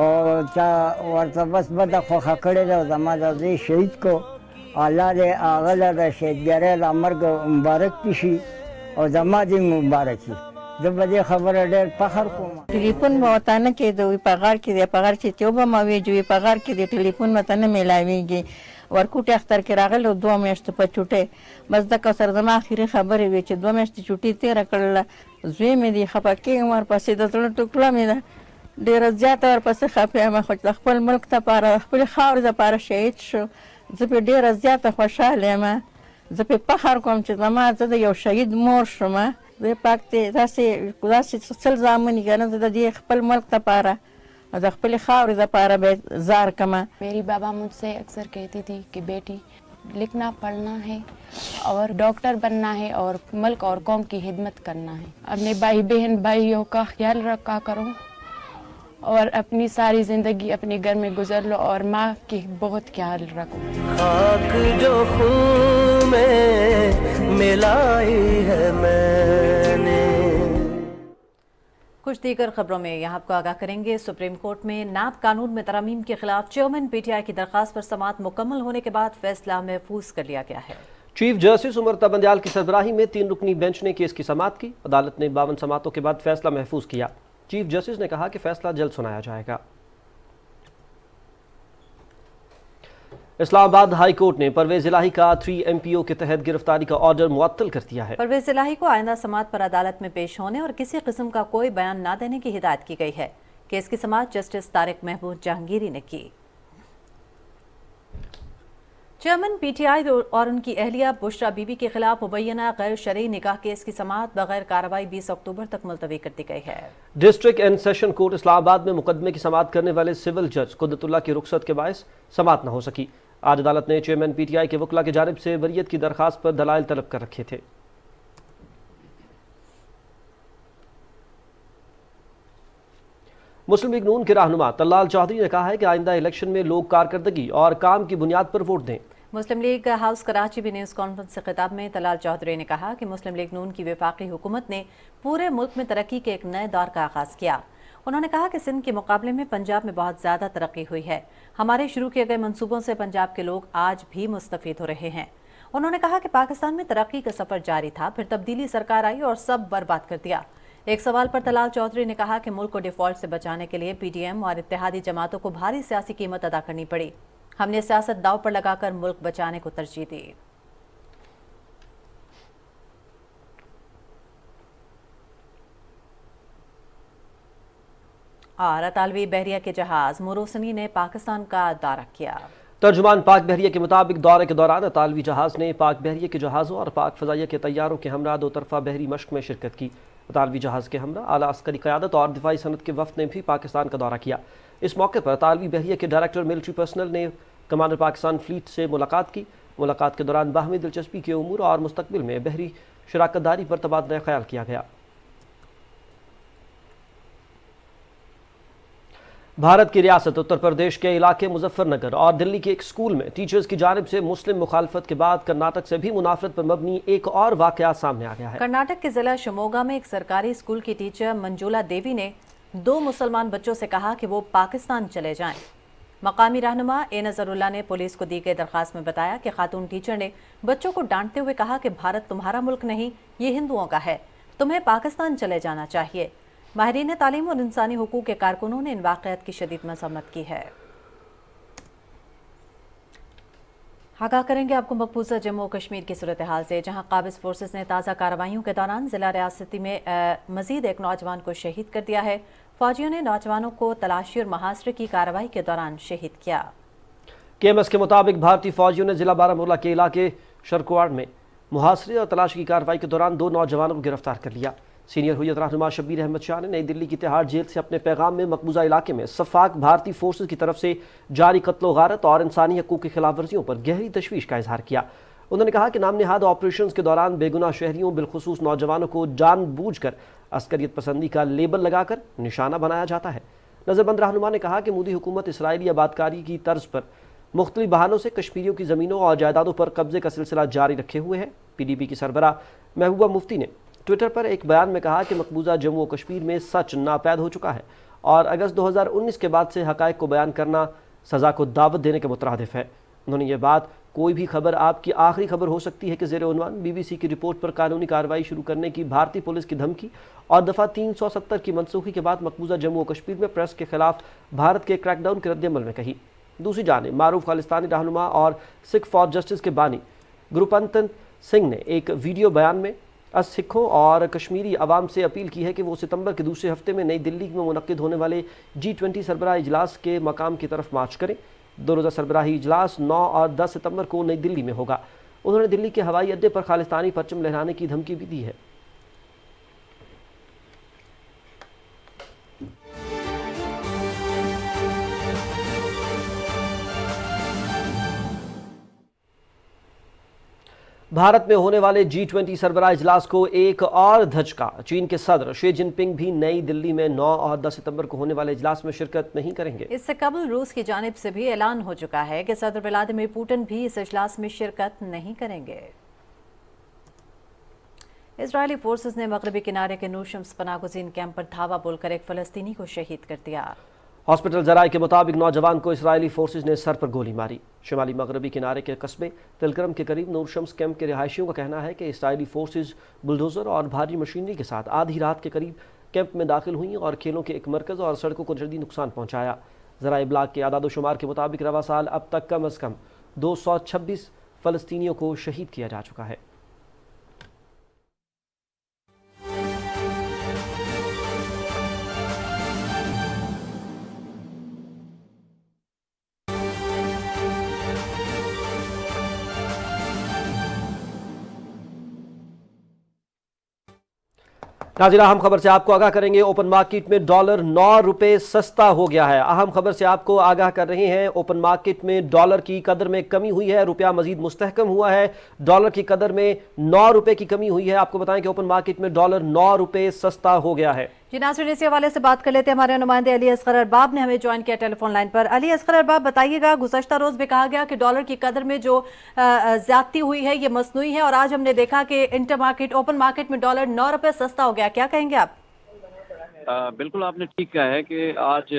او چا ورته بس بده خوښه کړې ده او زما د دې شهید کو الله دې هغه له د شهیدګارۍ له مرګ مبارک دې شي او زما دې مبارک شي زه په دې خبره ډېر فخر کوم. ټلیفون به ورته نه کېده وي په غار کې دی په غار چې تیو به ما ویجوي په غار کې دی ټلیفون ورته نه میلاویږي ورکوټي اختر کې راغلی 2 میاشتې په چوټۍ بس دکه سره زما اخري خبرې وې چې 2 میاشتې چوټۍ تېره کړله زوی مې دی خفه کېږم ورپسې د زړه ټوکړه مې ده ډېره زیاته ورپسې خفه یم خو چې د خپل ملک دپاره د خپلې خاورې دپاره شهید شو زه پرې ډېره زیاته خوشحاله یم زه پرې فخر کوم چې زما زه د یو شهید مور شوم خدای پاک دې داسې سل زامن یې که نه زه د دې خپل ملک دپاره اور خپل خاورې دپاره به زار کما. میری بابا مجھ سے اکثر کہتی تھی کہ بیٹی لکھنا پڑھنا ہے اور ڈاکٹر بننا ہے اور ملک اور قوم کی خدمت کرنا ہے. اپنے بھائی بہن بھائیوں کا خیال رکھا کرو اور اپنی ساری زندگی اپنے گھر میں گزر لو اور ماں کی بہت خیال رکھو. خاک جو خون میں ملائی ہے میں نے. کچھ دیگر خبروں میں یہاں آپ کو آگاہ کریں گے سپریم کورٹ میں نیب قانون میں ترامیم کے خلاف چیئرمین پی ٹی آئی کی درخواست پر سماعت مکمل ہونے کے بعد فیصلہ محفوظ کر لیا گیا ہے. چیف جسٹس امرتا بندیال کی سربراہی میں 3 رکنی بینچ نے کیس کی سماعت کی. عدالت نے 52 سماعتوں کے بعد فیصلہ محفوظ کیا. چیف جسٹس نے کہا کہ فیصلہ جلد سنایا جائے گا. اسلام آباد ہائی کورٹ نے پرویز الہی کا 3 MPO کے تحت گرفتاری کا آرڈر معطل کر دیا ہے. پرویز الہی کو آئندہ سماعت پر عدالت میں پیش ہونے اور کسی قسم کا کوئی بیان نہ دینے کی ہدایت کی گئی ہے. کیس کی سماعت جسٹس طارق محمود جہانگیری نے کی. چیئرمین پی ٹی آئی اور ان کی اہلیہ بشرا بی بی کے خلاف مبینہ غیر شرعی نکاح کیس کی سماعت بغیر کارروائی 20 اکتوبر تک ملتوی کر دی گئی ہے. ڈسٹرکٹ اینڈ سیشن کورٹ اسلام آباد میں مقدمے کی سماعت کرنے والے سول جج قدرت اللہ کی رخصت کے باعث سماعت نہ ہو سکی. آج عدالت نے چیئرمین پی ٹی آئی کے وکلاء کی جانب سے بریت کی درخواست پر دلائل طلب کر رکھے تھے. مسلم لیگ نون کے رہنما طلال چودھری نے کہا ہے کہ آئندہ الیکشن میں لوگ کارکردگی اور کام کی بنیاد پر ووٹ دیں. مسلم لیگ ہاؤس کراچی میں نیوز کانفرنس سے خطاب میں طلال چودھری نے کہا کہ مسلم لیگ نون کی وفاقی حکومت نے پورے ملک میں ترقی کے ایک نئے دور کا آغاز کیا. انہوں نے کہا کہ سندھ کے مقابلے میں پنجاب میں بہت زیادہ ترقی ہوئی ہے. ہمارے شروع کیے گئے منصوبوں سے پنجاب کے لوگ آج بھی مستفید ہو رہے ہیں. انہوں نے کہا کہ پاکستان میں ترقی کا سفر جاری تھا، پھر تبدیلی سرکار آئی اور سب برباد کر دیا. ایک سوال پر طلال چودھری نے کہا کہ ملک کو ڈیفالٹ سے بچانے کے لیے پی ٹی ایم اور اتحادی جماعتوں کو بھاری سیاسی قیمت ادا کرنی پڑی. ہم نے سیاست داؤ پر لگا کر ملک بچانے کو ترجیح دی. اور اطالوی بحریہ کے جہاز موروسنی نے پاکستان کا دورہ کیا. ترجمان پاک بحریہ کے مطابق دورے کے دوران اطالوی جہاز نے پاک بحریہ کے جہازوں اور پاک فضائیہ کے طیاروں کے ہمراہ 2 طرفہ بحری مشق میں شرکت کی. اطالوی جہاز کے ہمراہ اعلیٰ عسکری قیادت اور دفاعی صنعت کے وفد نے بھی پاکستان کا دورہ کیا. اس موقع پر اطالوی بحریہ کے ڈائریکٹر ملٹری پرسنل نے کمانڈر پاکستان فلیٹ سے ملاقات کی. ملاقات کے دوران باہمی دلچسپی کے امور اور مستقبل میں بحری شراکت داری پر تبادلہ خیال کیا گیا. بھارت کی ریاست اتر پردیش کے علاقے مظفر نگر اور دلی کے ایک اسکول میں ٹیچرز کی جانب سے مسلم مخالفت کے بعد کرناٹک سے بھی منافرت پر مبنی ایک اور واقعہ سامنے آ گیا ہے. کرناٹک کے ضلع شموگا میں ایک سرکاری اسکول کی ٹیچر منجولا دیوی نے 2 مسلمان بچوں سے کہا کہ وہ پاکستان چلے جائیں. مقامی رہنما اے نظر اللہ نے پولیس کو دی گئی درخواست میں بتایا کہ خاتون ٹیچر نے بچوں کو ڈانٹتے ہوئے کہا کہ بھارت تمہارا ملک نہیں، یہ ہندوؤں کا ہے، تمہیں پاکستان چلے جانا چاہیے. ماہرین تعلیم اور انسانی حقوق کے کارکنوں نے ان واقعات کی شدید مذمت کی ہے. آگاہ کریں گے آپ کو مقبوضہ جموں و کشمیر کی صورتحال سے، جہاں قابض فورسز نے تازہ کارروائیوں کے دوران ضلع ریاستی میں مزید ایک نوجوان کو شہید کر دیا ہے. فوجیوں نے نوجوانوں کو تلاشی اور محاصرے کی کارروائی کے دوران شہید کیا. کے ایم ایس کے مطابق بھارتی فوجیوں نے ضلع بارہمولہ کے علاقے شرکواڑ میں محاصرے اور تلاشی کی کارروائی کے دوران 2 نوجوانوں کو گرفتار کر لیا. سینئر حریت رہنما شبیر احمد شاہ نے نئی دلی کی تہاڑ جیل سے اپنے پیغام میں مقبوضہ علاقے میں سفاک بھارتی فورسز کی طرف سے جاری قتل و غارت اور انسانی حقوق کی خلاف ورزیوں پر گہری تشویش کا اظہار کیا. انہوں نے کہا کہ نام نہاد آپریشنز کے دوران بے گناہ شہریوں بالخصوص نوجوانوں کو جان بوجھ کر عسکریت پسندی کا لیبل لگا کر نشانہ بنایا جاتا ہے. नज़रबंद रहनुमा ने कहा कि मोदी हुकूमत इसराइली आबादकारी की तर्ज पर मुख्तलिफ बहानों से कश्मीरियों की ज़मीनों और जायदादों पर कब्जे का सिलसिला जारी रखे हुए है। PDP की सरबराह महबूबा मुफ्ती ने ट्विटर पर एक बयान में कहा कि मकबूजा जम्मू और कश्मीर में सच नापैद हो चुका है और अगस्त 2019 के बाद से हक़ाइक़ को बयान करना सज़ा को दावत देने के मुतरादिफ है। उन्होंने ये बात कोई भी खबर आपकी आखिरी खबर हो सकती है कि ज़ेर उन्वान BBC की रिपोर्ट पर कानूनी कार्रवाई शुरू करने की भारतीय पुलिस की धमकी और दफ़ा 370 की मनसूखी के बाद मकबूजा जम्मू और कश्मीर में प्रेस के खिलाफ भारत के क्रैकडाउन के रद्दअमल में कही। दूसरी जानिब मारूफ खालिस्तानी रहनुमा और सिख फॉर जस्टिस के बानी गुरुपंतन सिंह ने एक वीडियो बयान में सिखों और कश्मीरी अवाम से अपील की है कि वो सितंबर के दूसरे हफ्ते में नई दिल्ली में मुनक्किद होने वाले G20 सरबराह इजलास के मकाम की तरफ मार्च करें। 2 रोज़ा सरबराही इजलास 9 और 10 सितंबर को नई दिल्ली में होगा। उन्होंने दिल्ली के हवाई अड्डे पर खालिस्तानी परचम लहराने की धमकी भी दी है। भारत में होने वाले G20 सरबराह इजलास को एक और धचका। चीन के सदर शी जिनपिंग भी नई दिल्ली में 9 और 10 सितंबर को होने वाले इजलास में शिरकत नहीं करेंगे। इससे कबल रूस की जानिब से भी ऐलान हो चुका है कि सदर व्लादिमीर पुतिन भी इस इजलास में शिरकत नहीं करेंगे। इजरायली फोर्सेस ने मगरबी किनारे के नूर शम्स पनाहगज़ीन कैंप पर धावा बोलकर एक फ़लस्तीनी को शहीद कर दिया। हॉस्पिटल जराए के मुताबिक नौजवान को इसराइली फोर्सेज ने सर पर गोली मारी। शुमाली मगरबी किनारे के कस्बे तिलकरम के करीब नूर शम्स कैंप के रिहायशियों का कहना है कि इसराइली फोर्सेज बुलडोजर और भारी मशीनरी के साथ आधी रात के करीब कैंप में दाखिल हुई और खेलों के एक मरकज़ और सड़कों को जल्दी नुकसान पहुंचाया। ज़राए इब्लाग के आदाद शुमार के मुताबिक रवा साल अब तक कम अज़ कम 226 फ़लस्तीनियों को शहीद किया जा चुका है। नाज़रीन, अहम खबर से आपको आगाह करेंगे। ओपन मार्केट में डॉलर 9 रुपये सस्ता हो गया है। अहम खबर से आपको आगाह कर रहे हैं, ओपन मार्केट में डॉलर की कदर में कमी हुई है, रुपया मजीद मुस्तहकम हुआ है। डॉलर की कदर में 9 रुपये की कमी हुई है। आपको बताएं कि ओपन मार्केट में डॉलर 9 रुपये सस्ता हो गया है। जी नाज़रीन, इसी हवाले से बात कर लेते हैं। हमारे नुमाइंदे अली असगर अरबाब ने हमें ज्वाइन किया टेलीफोन लाइन पर। अली असगर अरबाब, बताइएगा, गुज़श्ता रोज़ भी कहा गया कि डॉलर की कदर में जो ज़्यादती हुई है ये मसनूई है और आज हमने देखा कि इंटर मार्केट ओपन मार्केट में डॉलर 9 रुपये सस्ता हो गया, क्या कहेंगे आप? बिल्कुल आपने ठीक कहा है कि आज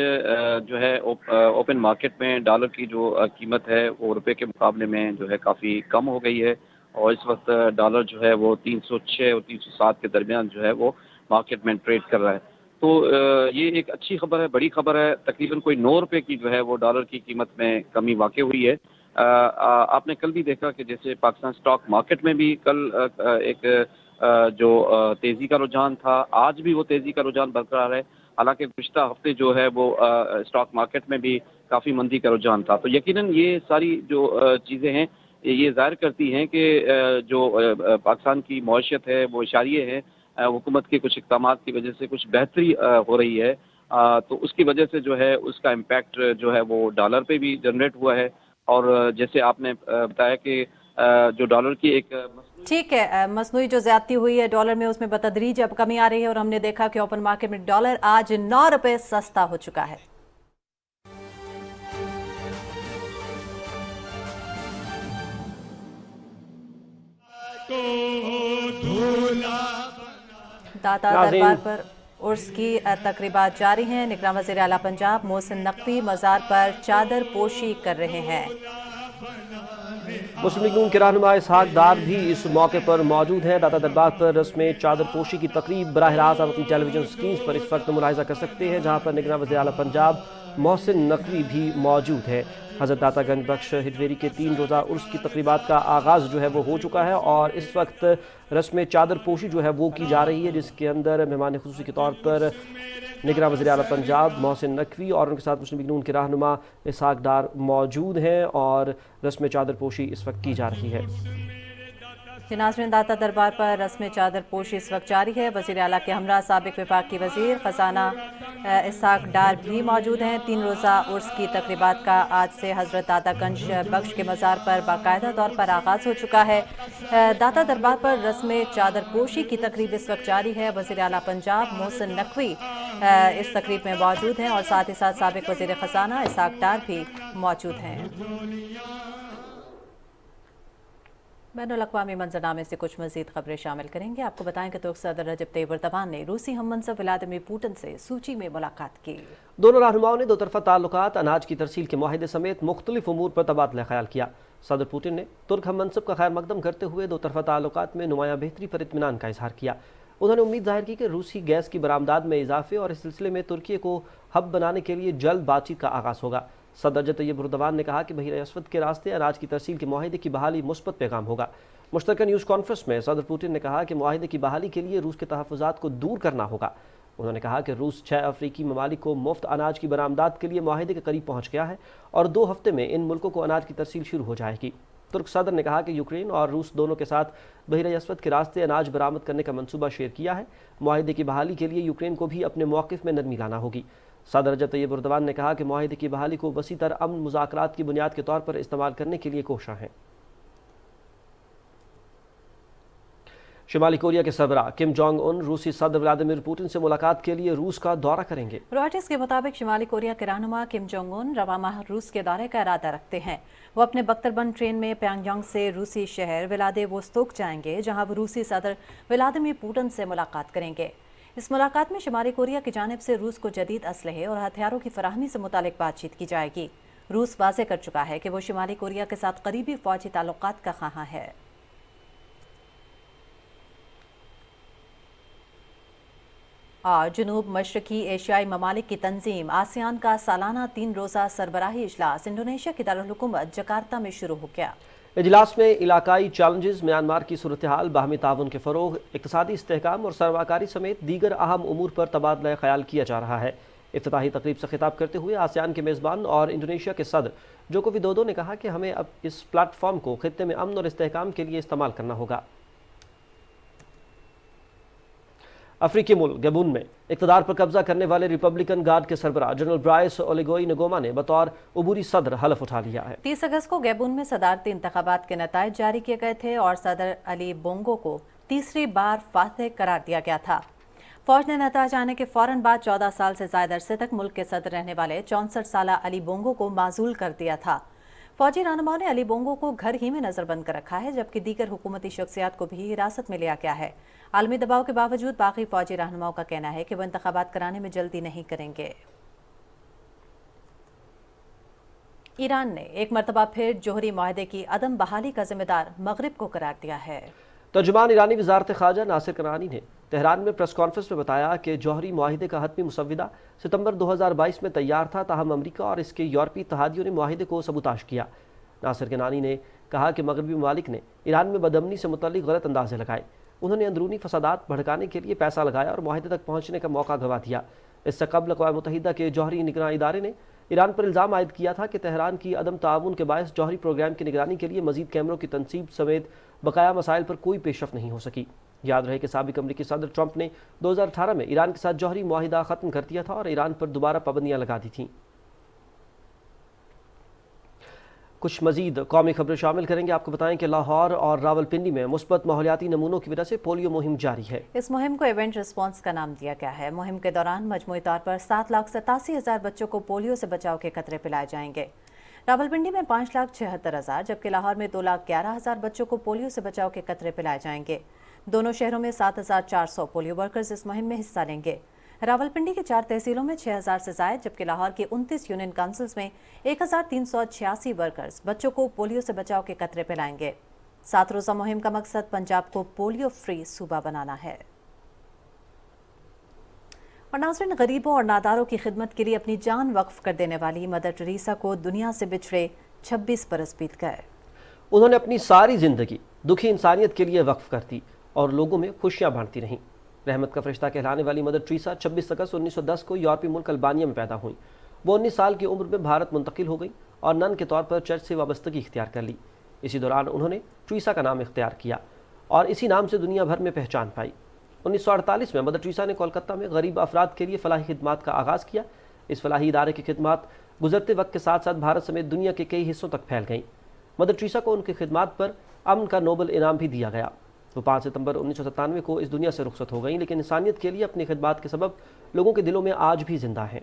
जो है ओपन मार्केट में डॉलर की जो कीमत है वो रुपए के मुकाबले में जो है काफ़ी कम हो गई है और इस वक्त डॉलर जो है वो 306 और 307 के दरमियान जो है वो मार्केट में ट्रेड कर रहा है। तो ये एक अच्छी खबर है, बड़ी खबर है। तकरीबन कोई 9 रुपये की जो है वो डॉलर की कीमत में कमी वाक़ हुई है। आपने कल भी देखा कि जैसे पाकिस्तान स्टॉक मार्केट में भी कल एक जो तेज़ी का रुझान था, आज भी वो तेज़ी का रुझान बरकरार है। हालांकि गुज़श्ता हफ्ते जो है वो स्टॉक मार्केट में भी काफ़ी मंदी का रुझान था। तो यकीनन ये सारी जो चीज़ें हैं ये ज़ाहिर करती हैं कि जो पाकिस्तान की मईशत है वो इशारिये है, हुकूमत के कुछ इक़दामात की वजह से कुछ बेहतरी हो रही है। तो उसकी वजह से जो है उसका इम्पैक्ट जो है वो डॉलर पे भी जनरेट हुआ है। और जैसे आपने बताया कि जो डॉलर की एक ठीक है, मसनूई जो ज़्यादती हुई है डॉलर में उसमें बतदरीज अब कमी आ रही है और हमने देखा कि ओपन मार्केट में डॉलर आज 9 रुपये सस्ता हो चुका है। दाता दरबार पर उर्स की तकरीबात जारी हैं। निगरान वज़ीर आला पंजाब मोहसिन नकवी मज़ार पर चादर पोशी कर रहे हैं। मुस्लिम लीग नून के रहनुमा इसहाक डार भी इस मौके पर मौजूद हैं। दाता दरबार पर रस्म चादर पोशी की तकरीब बराह रास्त आप अपनी टेलीविजन स्क्रीन पर इस वक्त मुलाहिजा कर सकते हैं, जहाँ पर निगरान वज़ीर आला पंजाब मोहसिन नकवी भी मौजूद है। हज़रत दाता गंज बख्श हिजवेरी के 3 रोज़ा उर्स की तकरीबात का आगाज़ जो है वो हो चुका है और इस वक्त रस्म चादर पोशी जो है वो की जा रही है, जिसके अंदर मेहमान खुसूसी के तौर पर निगरान वज़ीर आला पंजाब मोहसिन नकवी और उनके साथ मुस्लिम लीग नून के रहनुमा इसहाक डार मौजूद हैं और रस्म चादर पोशी इस वक्त की जा रही है। नाज़रीन, दाता दरबार पर रस्म चादर पोशी इस वक्त जारी है। वज़ीर आला के हमरा साबिक वफाकी वज़ीर ख़जाना इसहाक डार भी मौजूद हैं। 3 रोज़ा उर्स की तकरीबात का आज से हज़रत दाता गंज बख्श के मज़ार पर बाकायदा तौर पर आगाज़ हो चुका है। दाता दरबार पर रस्म चादर पोशी की तकरीब इस वक्त जारी है। वज़ीर आला पंजाब मोहसिन नकवी इस तकरीब में मौजूद हैं और साथ ही साथ साबिक वज़ीर ख़ज़ाना इसाक डार भी मौजूद हैं। बैनुल-अक़वामी मंजरनामे से कुछ मज़ीद खबरें शामिल करेंगे। आपको बताएं कि तुर्क सदर रजब तैयब एर्दोगान ने रूसी हममंसब व्लादिमीर पुतिन से सूची में मुलाकात की। दोनों रहनुमाओं ने दो तरफा ताल्लुकात, अनाज की तरसील के मुआहदे समेत मुख्तलिफ उमूर पर तबादला ख्याल किया। सदर पुतिन ने तुर्क हममंसब का खैर मकदम करते हुए दो तरफा ताल्लुकात में नुमाया बेहतरी पर इत्मीनान का इजहार किया। उन्होंने उम्मीद जाहिर की कि रूसी गैस की बरामदात में इजाफे और इस सिलसिले में तुर्की को हब बनाने के लिए जल्द बातचीत का आगाज होगा। सदर रजब तैयब एर्दोगान ने कहा कि बहिर अस्वद के रास्ते अनाज की तरसील के मुआहदे की बहाली मुस्बत पैगाम होगा। मुश्तरका न्यूज़ कॉन्फ्रेंस में सदर पुतिन ने कहा कि मुआहदे की बहाली के लिए रूस के तहफ़्फ़ुज़ात को दूर करना होगा। उन्होंने कहा कि रूस 6 अफ्रीकी ममालिक को मुफ्त अनाज की बरामदात के लिए मुआहदे के करीब पहुँच गया है और 2 हफ्ते में इन मुल्कों को अनाज की तरसील शुरू हो जाएगी। तुर्क सदर ने कहा कि यूक्रेन और रूस दोनों के साथ बहिर अस्वद के रास्ते अनाज बरामद करने का मंसूबा शेयर किया है। मुआहदे की बहाली के लिए यूक्रेन को भी अपने मौक़िफ़ में नरमी लाना होगी। सदर रजब तैयब एर्दोगान ने कहा कि मुआहदे की बहाली को वसी तर अमन मुज़ाकरात की बुनियाद के तौर पर इस्तेमाल करने के लिए कोशिश हैं। शिमाली कोरिया के सरबराह किम जोंग उन रूसी सदर व्लादिमीर पुतिन से मुलाकात के लिए रूस का दौरा करेंगे। रॉयटर्स के मुताबिक शिमाली कोरिया के रहनुमा किम जोंग उन रवा माह रूस के दौरे का इरादा रखते हैं। वो अपने बख्तरबंद ट्रेन में प्योंगयांग से रूसी शहर व्लादिवोस्तोक जाएंगे, जहां वो रूसी सदर व्लादिमीर पुतिन से मुलाकात करेंगे। इस मुलाकात में शिमाली कोरिया की जानिब से रूस को जदीद असलहे और हथियारों की फराहमी से मुतालिक बातचीत की जाएगी। रूस वाज़ेह कर चुका है कि वो शिमाली कोरिया के साथ करीबी फौजी ताल्लुकात का ख़्वाहां है। और जनूब मशरकी एशियाई ममालिक की तंजीम आसियान का सालाना 3 रोज़ा सरबराही इजलास इंडोनेशिया की दारुल हुकूमत जकार्ता में शुरू हो गया। इजलास में इलाकाई चैलेंजेस, म्यांमार की सूरत हाल, बाहमी ताउन के फ़रोग़, इक़्तिसादी इस्तेहकाम और सरमाकारी समेत दीगर अहम उमूर पर तबादला ख्याल किया जा रहा है। इफ्तिताही तकरीब से खिताब करते हुए आसियान के मेज़बान और इंडोनेशिया के सदर जोको विदोदो ने कहा कि हमें अब इस प्लेटफॉर्म को खित्ते में अमन और इस्तेहकाम के लिए इस्तेमाल करना होगा। अफ्रीकी मुल्क गबून में इक़्तिदार पर कब्जा करने वाले रिपब्लिकन गार्ड के सरबराह जनरल ब्राइस ओलिगोई नगोमा ने बतौर उबूरी सदर हलफ उठा लिया है। 30 अगस्त को गबून में सदारती इंतखाबात के नताइज जारी किए गए थे और सदर अली बोंगो को तीसरी बार फातह करार दिया गया था। फौज ने नताइज आने के फौरन बाद 14 साल से ज्यादा अरसे तक मुल्क के सदर रहने वाले 64 साला अली बोंगो को माजूल कर दिया था। फौजी रहनुमाओं ने अली बोंगो को घर ही में नजरबंद कर रखा है, जबकि दीगर हुकूमती शख्सियात को भी हिरासत में लिया गया है। आलमी दबाव के बावजूद बाकी फौजी रहनुमाओं का कहना है कि वो इंतखाबात कराने में जल्दी नहीं करेंगे। ईरान ने एक मरतबा फिर जोहरी मुआहदे की अदम बहाली का जिम्मेदार मगरिब को करार दिया है। तर्जुमान ईरानी वज़ारत ख़ारजा नासिर कनानी ने तेहरान में प्रेस कॉन्फ्रेंस में बताया कि जौहरी मुआहिदे का हतमी मुसव्विदा सितंबर 2022 में तैयार था, ताहम अमरीका और इसके यूरोपीय इत्तेहादियों ने मुआहिदे को सबूताश किया। नासिर कनानी ने कहा कि मगरबी ममालिक ने ईरान में बदअमनी से मुतल्लिक गलत अंदाजे लगाए। उन्होंने अंदरूनी फसादात भड़काने के लिए पैसा लगाया और मुआहिदे तक पहुँचने का मौका गंवा दिया। इससे कबल अक़वाम मुत्तहिदा के जौहरी निगरान इदारे ने ईरान पर इल्ज़ाम आयद किया था कि तेहरान की अदम ताउन के बायस जौहरी प्रोग्राम की निगरानी के लिए मजीद कैमरों की तनसीब समेत बकाया मसाइल पर कोई पेशरफ नहीं हो सकी। याद रहे कि साबिक अमरीकी सदर ट्रंप ने 2018 में ईरान के साथ जौहरी मुआहिदा ख़त्म कर दिया था और ईरान पर दोबारा पाबंदियाँ लगा दी थीं। कुछ मजीद कौमी खबरें शामिल करेंगे। आपको बताएं कि लाहौर और रावलपिंडी में मुस्बत माहौलियाती नमूनों की वजह से पोलियो मुहिम जारी है। इस मुहिम को इवेंट रिस्पॉन्स का नाम दिया गया है। मुहिम के दौरान मजमूई तौर पर 7,87,000 बच्चों को पोलियो से बचाव के खतरे पिलाए जाएंगे। रावलपिंडी में 5,76,000 जबकि लाहौर में 2,11,000 बच्चों को पोलियो से बचाव के कतरे पिलाए जाएंगे। दोनों शहरों में 7,400 पोलियो वर्कर्स इस मुहिम में हिस्सा लेंगे। रावलपिंडी की 4 तहसीलों में 6,000 से जायद जबकि लाहौर के 29 यूनियन काउंसिल्स में 1,386 वर्कर्स बच्चों को पोलियो से बचाव के कतरे पिलाएंगे। 7 रोज़ा मुहिम का मकसद पंजाब को पोलियो फ्री सूबा बनाना है। और नाज़रीन, गरीबों और नादारों की खिदमत के लिए अपनी जान वक्फ कर देने वाली मदर टेरेसा को दुनिया से बिछड़े 26 बरस बीत गए। उन्होंने अपनी सारी जिंदगी दुखी इंसानियत के लिए वक्फ कर दी और लोगों में खुशियां बांटती रहीं। रहमत का फरिश्ता कहलाने वाली मदर टेरेसा 26 अगस्त 1910 को यूरोपीय मुल्क अल्बानिया में पैदा हुई। वो 19 साल की उम्र में भारत मुंतकिल हो गई और नन के तौर पर चर्च से वाबस्तगी इख्तियार कर ली। इसी दौरान उन्होंने टेरेसा का नाम इख्तियार किया और इसी नाम से दुनिया भर में पहचान पाई। 1948 में मदर टेरेसा ने कोलकाता में गरीब अफराद के लिए फलाही खिदमात का आगाज़ किया। इस फलाही इदारे की खिदमात गुजरते वक्त के साथ साथ भारत समेत दुनिया के कई हिस्सों तक फैल गईं। मदर टेरेसा को उनकी खिदमात पर अमन का नोबल इनाम भी दिया गया। وہ 5 ستمبر 1997 کو اس دنیا سے رخصت ہو گئیں، لیکن انسانیت کے لیے اپنی خدمات کے سبب لوگوں کے دلوں میں آج بھی زندہ ہیں۔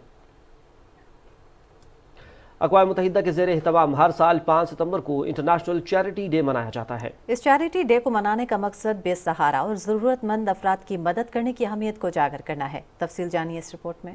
اقوام متحدہ کے زیر اہتمام ہر سال 5 ستمبر کو انٹرنیشنل چیریٹی ڈے منایا جاتا ہے۔ اس چیریٹی ڈے کو منانے کا مقصد بے سہارا اور ضرورت مند افراد کی مدد کرنے کی اہمیت کو اجاگر کرنا ہے۔ تفصیل جانیے اس رپورٹ میں۔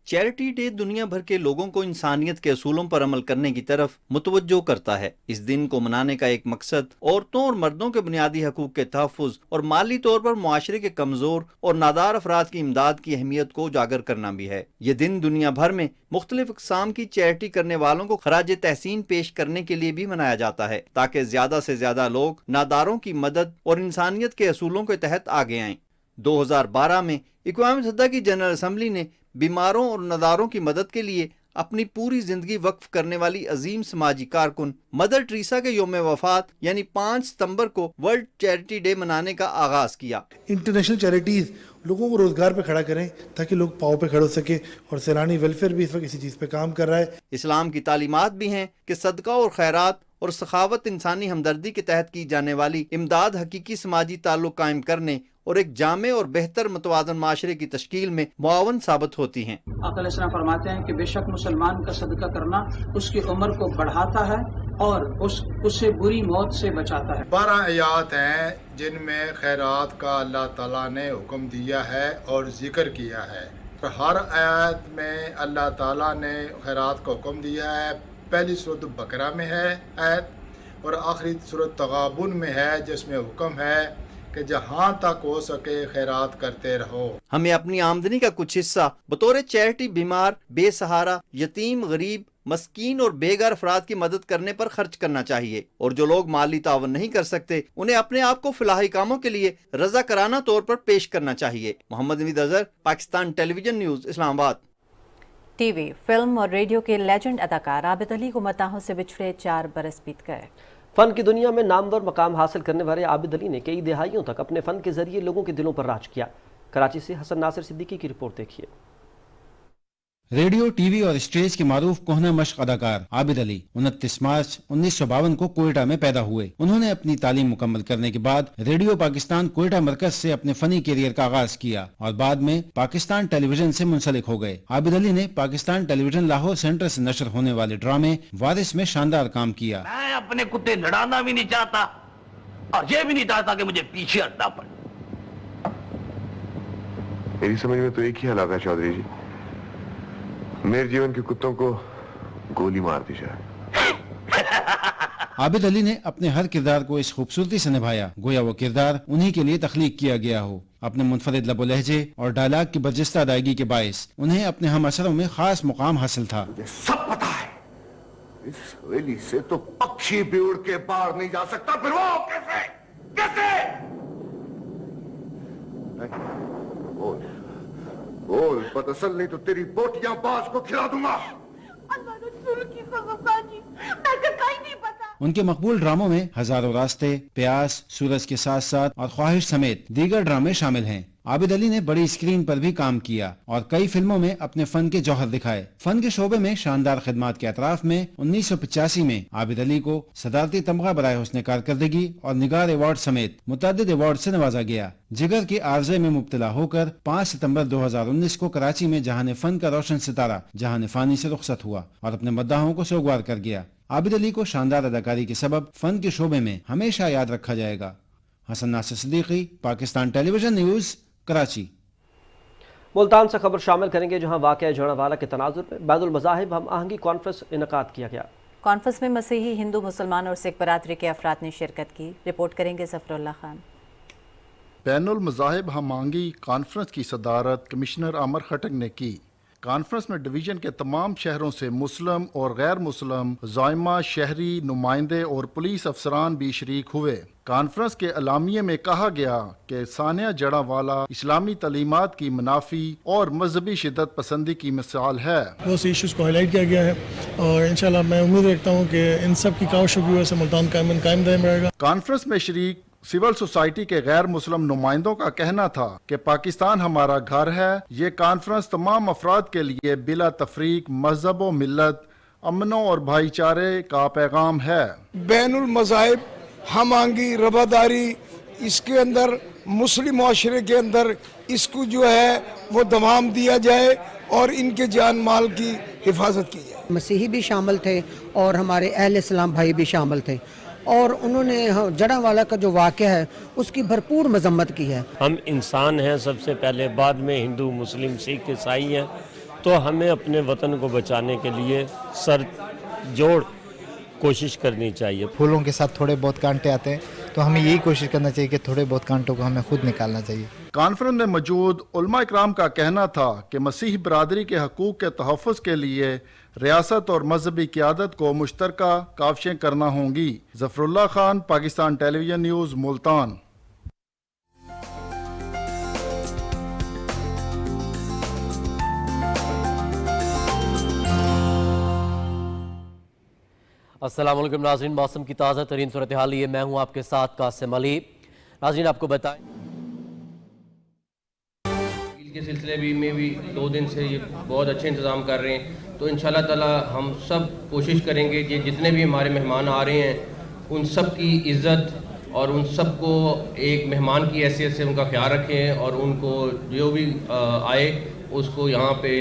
چیریٹی ڈے دنیا بھر کے لوگوں کو انسانیت کے اصولوں پر عمل کرنے کی طرف متوجہ کرتا ہے۔ اس دن کو منانے کا ایک مقصد عورتوں اور مردوں کے بنیادی حقوق کے تحفظ اور مالی طور پر معاشرے کے کمزور اور نادار افراد کی امداد کی اہمیت کو اجاگر کرنا بھی ہے۔ یہ دن دنیا بھر میں مختلف اقسام کی چیریٹی کرنے والوں کو خراج تحسین پیش کرنے کے لیے بھی منایا جاتا ہے، تاکہ زیادہ سے زیادہ لوگ ناداروں کی مدد اور انسانیت کے اصولوں کے تحت آگے آئیں۔ 2012 میں اقوام متحدہ کی جنرل اسمبلی نے بیماروں اور ناداروں کی مدد کے لیے اپنی پوری زندگی وقف کرنے والی عظیم سماجی کارکن مدر ٹریسا کے یوم وفات یعنی 5 ستمبر کو ورلڈ چیریٹی ڈے منانے کا آغاز کیا۔ انٹرنیشنل چیریٹیز لوگوں کو روزگار پہ کھڑا کریں تاکہ لوگ پاؤں پہ کھڑے ہو سکے، اور سیلانی ویلفیئر بھی اس وقت اسی چیز پہ کام کر رہا ہے۔ اسلام کی تعلیمات بھی ہیں کہ صدقہ اور خیرات اور سخاوت انسانی ہمدردی کے تحت کی جانے والی امداد حقیقی سماجی تعلق قائم کرنے اور ایک جامع اور بہتر متوازن معاشرے کی تشکیل میں معاون ثابت ہوتی ہیں۔ آقا علیہ السلام فرماتے ہیں کہ بے شک مسلمان کا صدقہ کرنا اس کی عمر کو بڑھاتا ہے اور اس سے بری موت سے بچاتا ہے۔ 12 آیات ہیں جن میں خیرات کا اللہ تعالیٰ نے حکم دیا ہے اور ذکر کیا ہے۔ ہر آیات میں اللہ تعالیٰ نے خیرات کا حکم دیا ہے۔ پہلی سورۃ بقرہ میں ہے آیت، اور آخری سورۃ تغابن میں ہے جس میں حکم ہے کہ جہاں تک ہو سکے خیرات کرتے رہو۔ ہمیں اپنی آمدنی کا کچھ حصہ بطور چیریٹی بیمار، بے سہارا، یتیم، غریب، مسکین اور بے گھر افراد کی مدد کرنے پر خرچ کرنا چاہیے، اور جو لوگ مالی تعاون نہیں کر سکتے انہیں اپنے آپ کو فلاحی کاموں کے لیے رضاکارانہ طور پر پیش کرنا چاہیے۔ محمد نوید اظہر، پاکستان ٹیلی ویژن نیوز، اسلام آباد۔ ٹی وی، فلم اور ریڈیو کے لیجنڈ اداکار عابد علی کو متاحوں سے بچھڑے 4 برس بیت گئے۔ فن کی دنیا میں نامور مقام حاصل کرنے والے عابد علی نے کئی دہائیوں تک اپنے فن کے ذریعے لوگوں کے دلوں پر راج کیا۔ کراچی سے حسن ناصر صدیقی کی رپورٹ دیکھیے۔ ریڈیو، ٹی وی اور اسٹیج کے معروف کہنہ مشق اداکار عابد علی 29 مارچ 1952 کو کوئٹہ میں پیدا ہوئے۔ انہوں نے اپنی تعلیم مکمل کرنے کے بعد ریڈیو پاکستان کوئٹہ مرکز سے اپنے فنی کیریئر کا آغاز کیا اور بعد میں پاکستان ٹیلی ویژن سے منسلک ہو گئے۔ عابد علی نے پاکستان ٹیلی ویژن لاہور سینٹر سے نشر ہونے والے ڈرامے وارث میں شاندار کام کیا۔ میں اپنے کتے لڑانا بھی نہیں چاہتا اور یہ بھی نہیں چاہتا کہ مجھے پیچھے ہٹنا پڑے۔ میری سمجھ میں تو ایک ہی حالات ہے چودھری جی، میرے جیون کے کتوں کو گولی مار دی جائے۔ عابد علی نے اپنے ہر کردار کو اس خوبصورتی سے نبھایا گویا وہ کردار انہی کے لیے تخلیق کیا گیا ہو۔ اپنے منفرد لب و لہجے اور ڈائلاگ کی برجستہ ادائیگی کے باعث انہیں اپنے ہم اثروں میں خاص مقام حاصل تھا۔ سب پتا ہے اس حویلی سے تو پکشی بھی اڑ کے باہر نہیں جا سکتا، پھر وہ کیسے بول پتسل نہیں تو تیری بوٹیاں باز کو کھلا دوں گا۔ ان کے مقبول ڈراموں میں ہزاروں راستے، پیاس، سورج کے ساتھ ساتھ اور خواہش سمیت دیگر ڈرامے شامل ہیں۔ عابد علی نے بڑی اسکرین پر بھی کام کیا اور کئی فلموں میں اپنے فن کے جوہر دکھائے۔ فن کے شعبے میں شاندار خدمات کے اطراف میں 1985 میں عابد علی کو صدارتی تمغہ برائے حسن کارکردگی اور نگار ایوارڈ سمیت متعدد ایوارڈ سے نوازا گیا۔ جگر کے عارضے میں مبتلا ہو کر 5 ستمبر 2019 کو کراچی میں جہان فن کا روشن ستارہ جہان فانی سے رخصت ہوا اور اپنے مداحوں کو سوگوار کر گیا۔ عابد علی کو شاندار اداکاری کے سبب فن کے شعبے میں ہمیشہ یاد رکھا جائے گا۔ حسن ناصر صدیقی، پاکستان ٹیلی ویژن نیوز، کراچی۔ ملتان سے خبر شامل کریں گے جہاں واقعہ جوڑاوالا کے تناظر میں بین المذاہب ہم آہنگی کانفرنس انعقاد کیا گیا۔ کانفرنس میں مسیحی، ہندو، مسلمان اور سکھ برادری کے افراد نے شرکت کی۔ رپورٹ کریں گے ظفر اللہ خان۔ بین المذاہب ہم آہنگی کانفرنس کی صدارت کمشنر عامر خٹک نے کی۔ کانفرنس میں ڈویژن کے تمام شہروں سے مسلم اور غیر مسلم زائمہ، شہری نمائندے اور پولیس افسران بھی شریک ہوئے۔ کانفرنس کے اعلامیے میں کہا گیا کہ ثانیہ جڑاوالا اسلامی تعلیمات کی منافی اور مذہبی شدت پسندی کی مثال ہے۔ بہت سی ایشوز کو ہائی لائٹ کیا گیا ہے اور انشاءاللہ میں امید رکھتا ہوں کہ ان سب کی کاوشوں کی وجہ سے ملتان قائم دائم رہے گا۔ کانفرنس میں شریک سول سوسائٹی کے غیر مسلم نمائندوں کا کہنا تھا کہ پاکستان ہمارا گھر ہے۔ یہ کانفرنس تمام افراد کے لیے بلا تفریق مذہب و ملت، امن اور بھائی چارے کا پیغام ہے۔ بین المذاہب हम आंगी रवादारी इसके अंदर मुस्लिम माशरे के अंदर इसको जो है वो दमाम दिया जाए और इनके जान माल की हिफाजत की जाए। मसीही भी शामिल थे और हमारे अहले इस्लाम भाई भी शामिल थे और उन्होंने जड़ांवाला का जो वाक़या है उसकी भरपूर मजम्मत की है। हम इंसान हैं सबसे पहले, बाद में हिंदू मुस्लिम सिख ईसाई हैं, तो हमें अपने वतन को बचाने के लिए सर जोड़ कोशिश करनी चाहिए। फूलों के साथ थोड़े बहुत कांटे आते हैं तो हमें यही कोशिश करना चाहिए कि थोड़े बहुत कांटों को हमें खुद निकालना चाहिए। कॉन्फ्रेंस में मौजूद उलमा इकराम का कहना था कि मसीही बरादरी के हकूक़ के तहफ़्फ़ुज़ के लिए रियासत और मजहबी क़यादत को मुश्तरका काविशें करना होंगी। Zafarullah Khan, Pakistan television news, Multan. अस्सलाम वालेकुम नाज़रीन, मौसम की ताज़ा तरीन सूरत हाल लिए मैं हूँ आपके साथ कासिम अली। नाज़रीन आपको बताएं के सिलसिले में भी 2 दिन से ये बहुत अच्छे इंतज़ाम कर रहे हैं, तो इंशाल्लाह ताला हम सब कोशिश करेंगे कि जितने भी हमारे मेहमान आ रहे हैं उन सब की इज़्ज़त और उन सब को एक मेहमान की हैसियत से उनका ख्याल रखें और उनको जो भी आए उसको यहाँ पे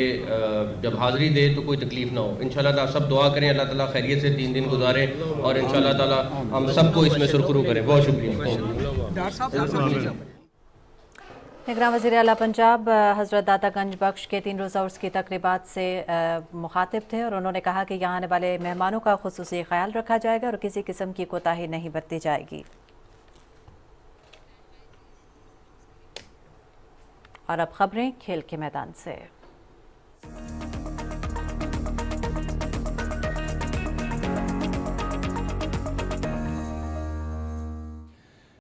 जब हाज़िरी दे तो कोई तकलीफ़ ना हो। इंशाल्लाह ताला सब दुआ करें, अल्लाह ताला खैरियत से 3 दिन गुजारे और इंशाल्लाह ताला हम सबको इसमें सुरखरू करें। बहुत शुक्रिया। निगरान वज़ीर आला पंजाब हज़रत दातागंज बख्श के 3 रोज़ा उर्स की तकरीबात से मुखातिब थे और उन्होंने कहा कि यहाँ आने वाले मेहमानों का खुसूसी ख्याल रखा जाएगा और किसी किस्म की कोताही नहीं बरती जाएगी। और अब खबरें खेल के मैदान से।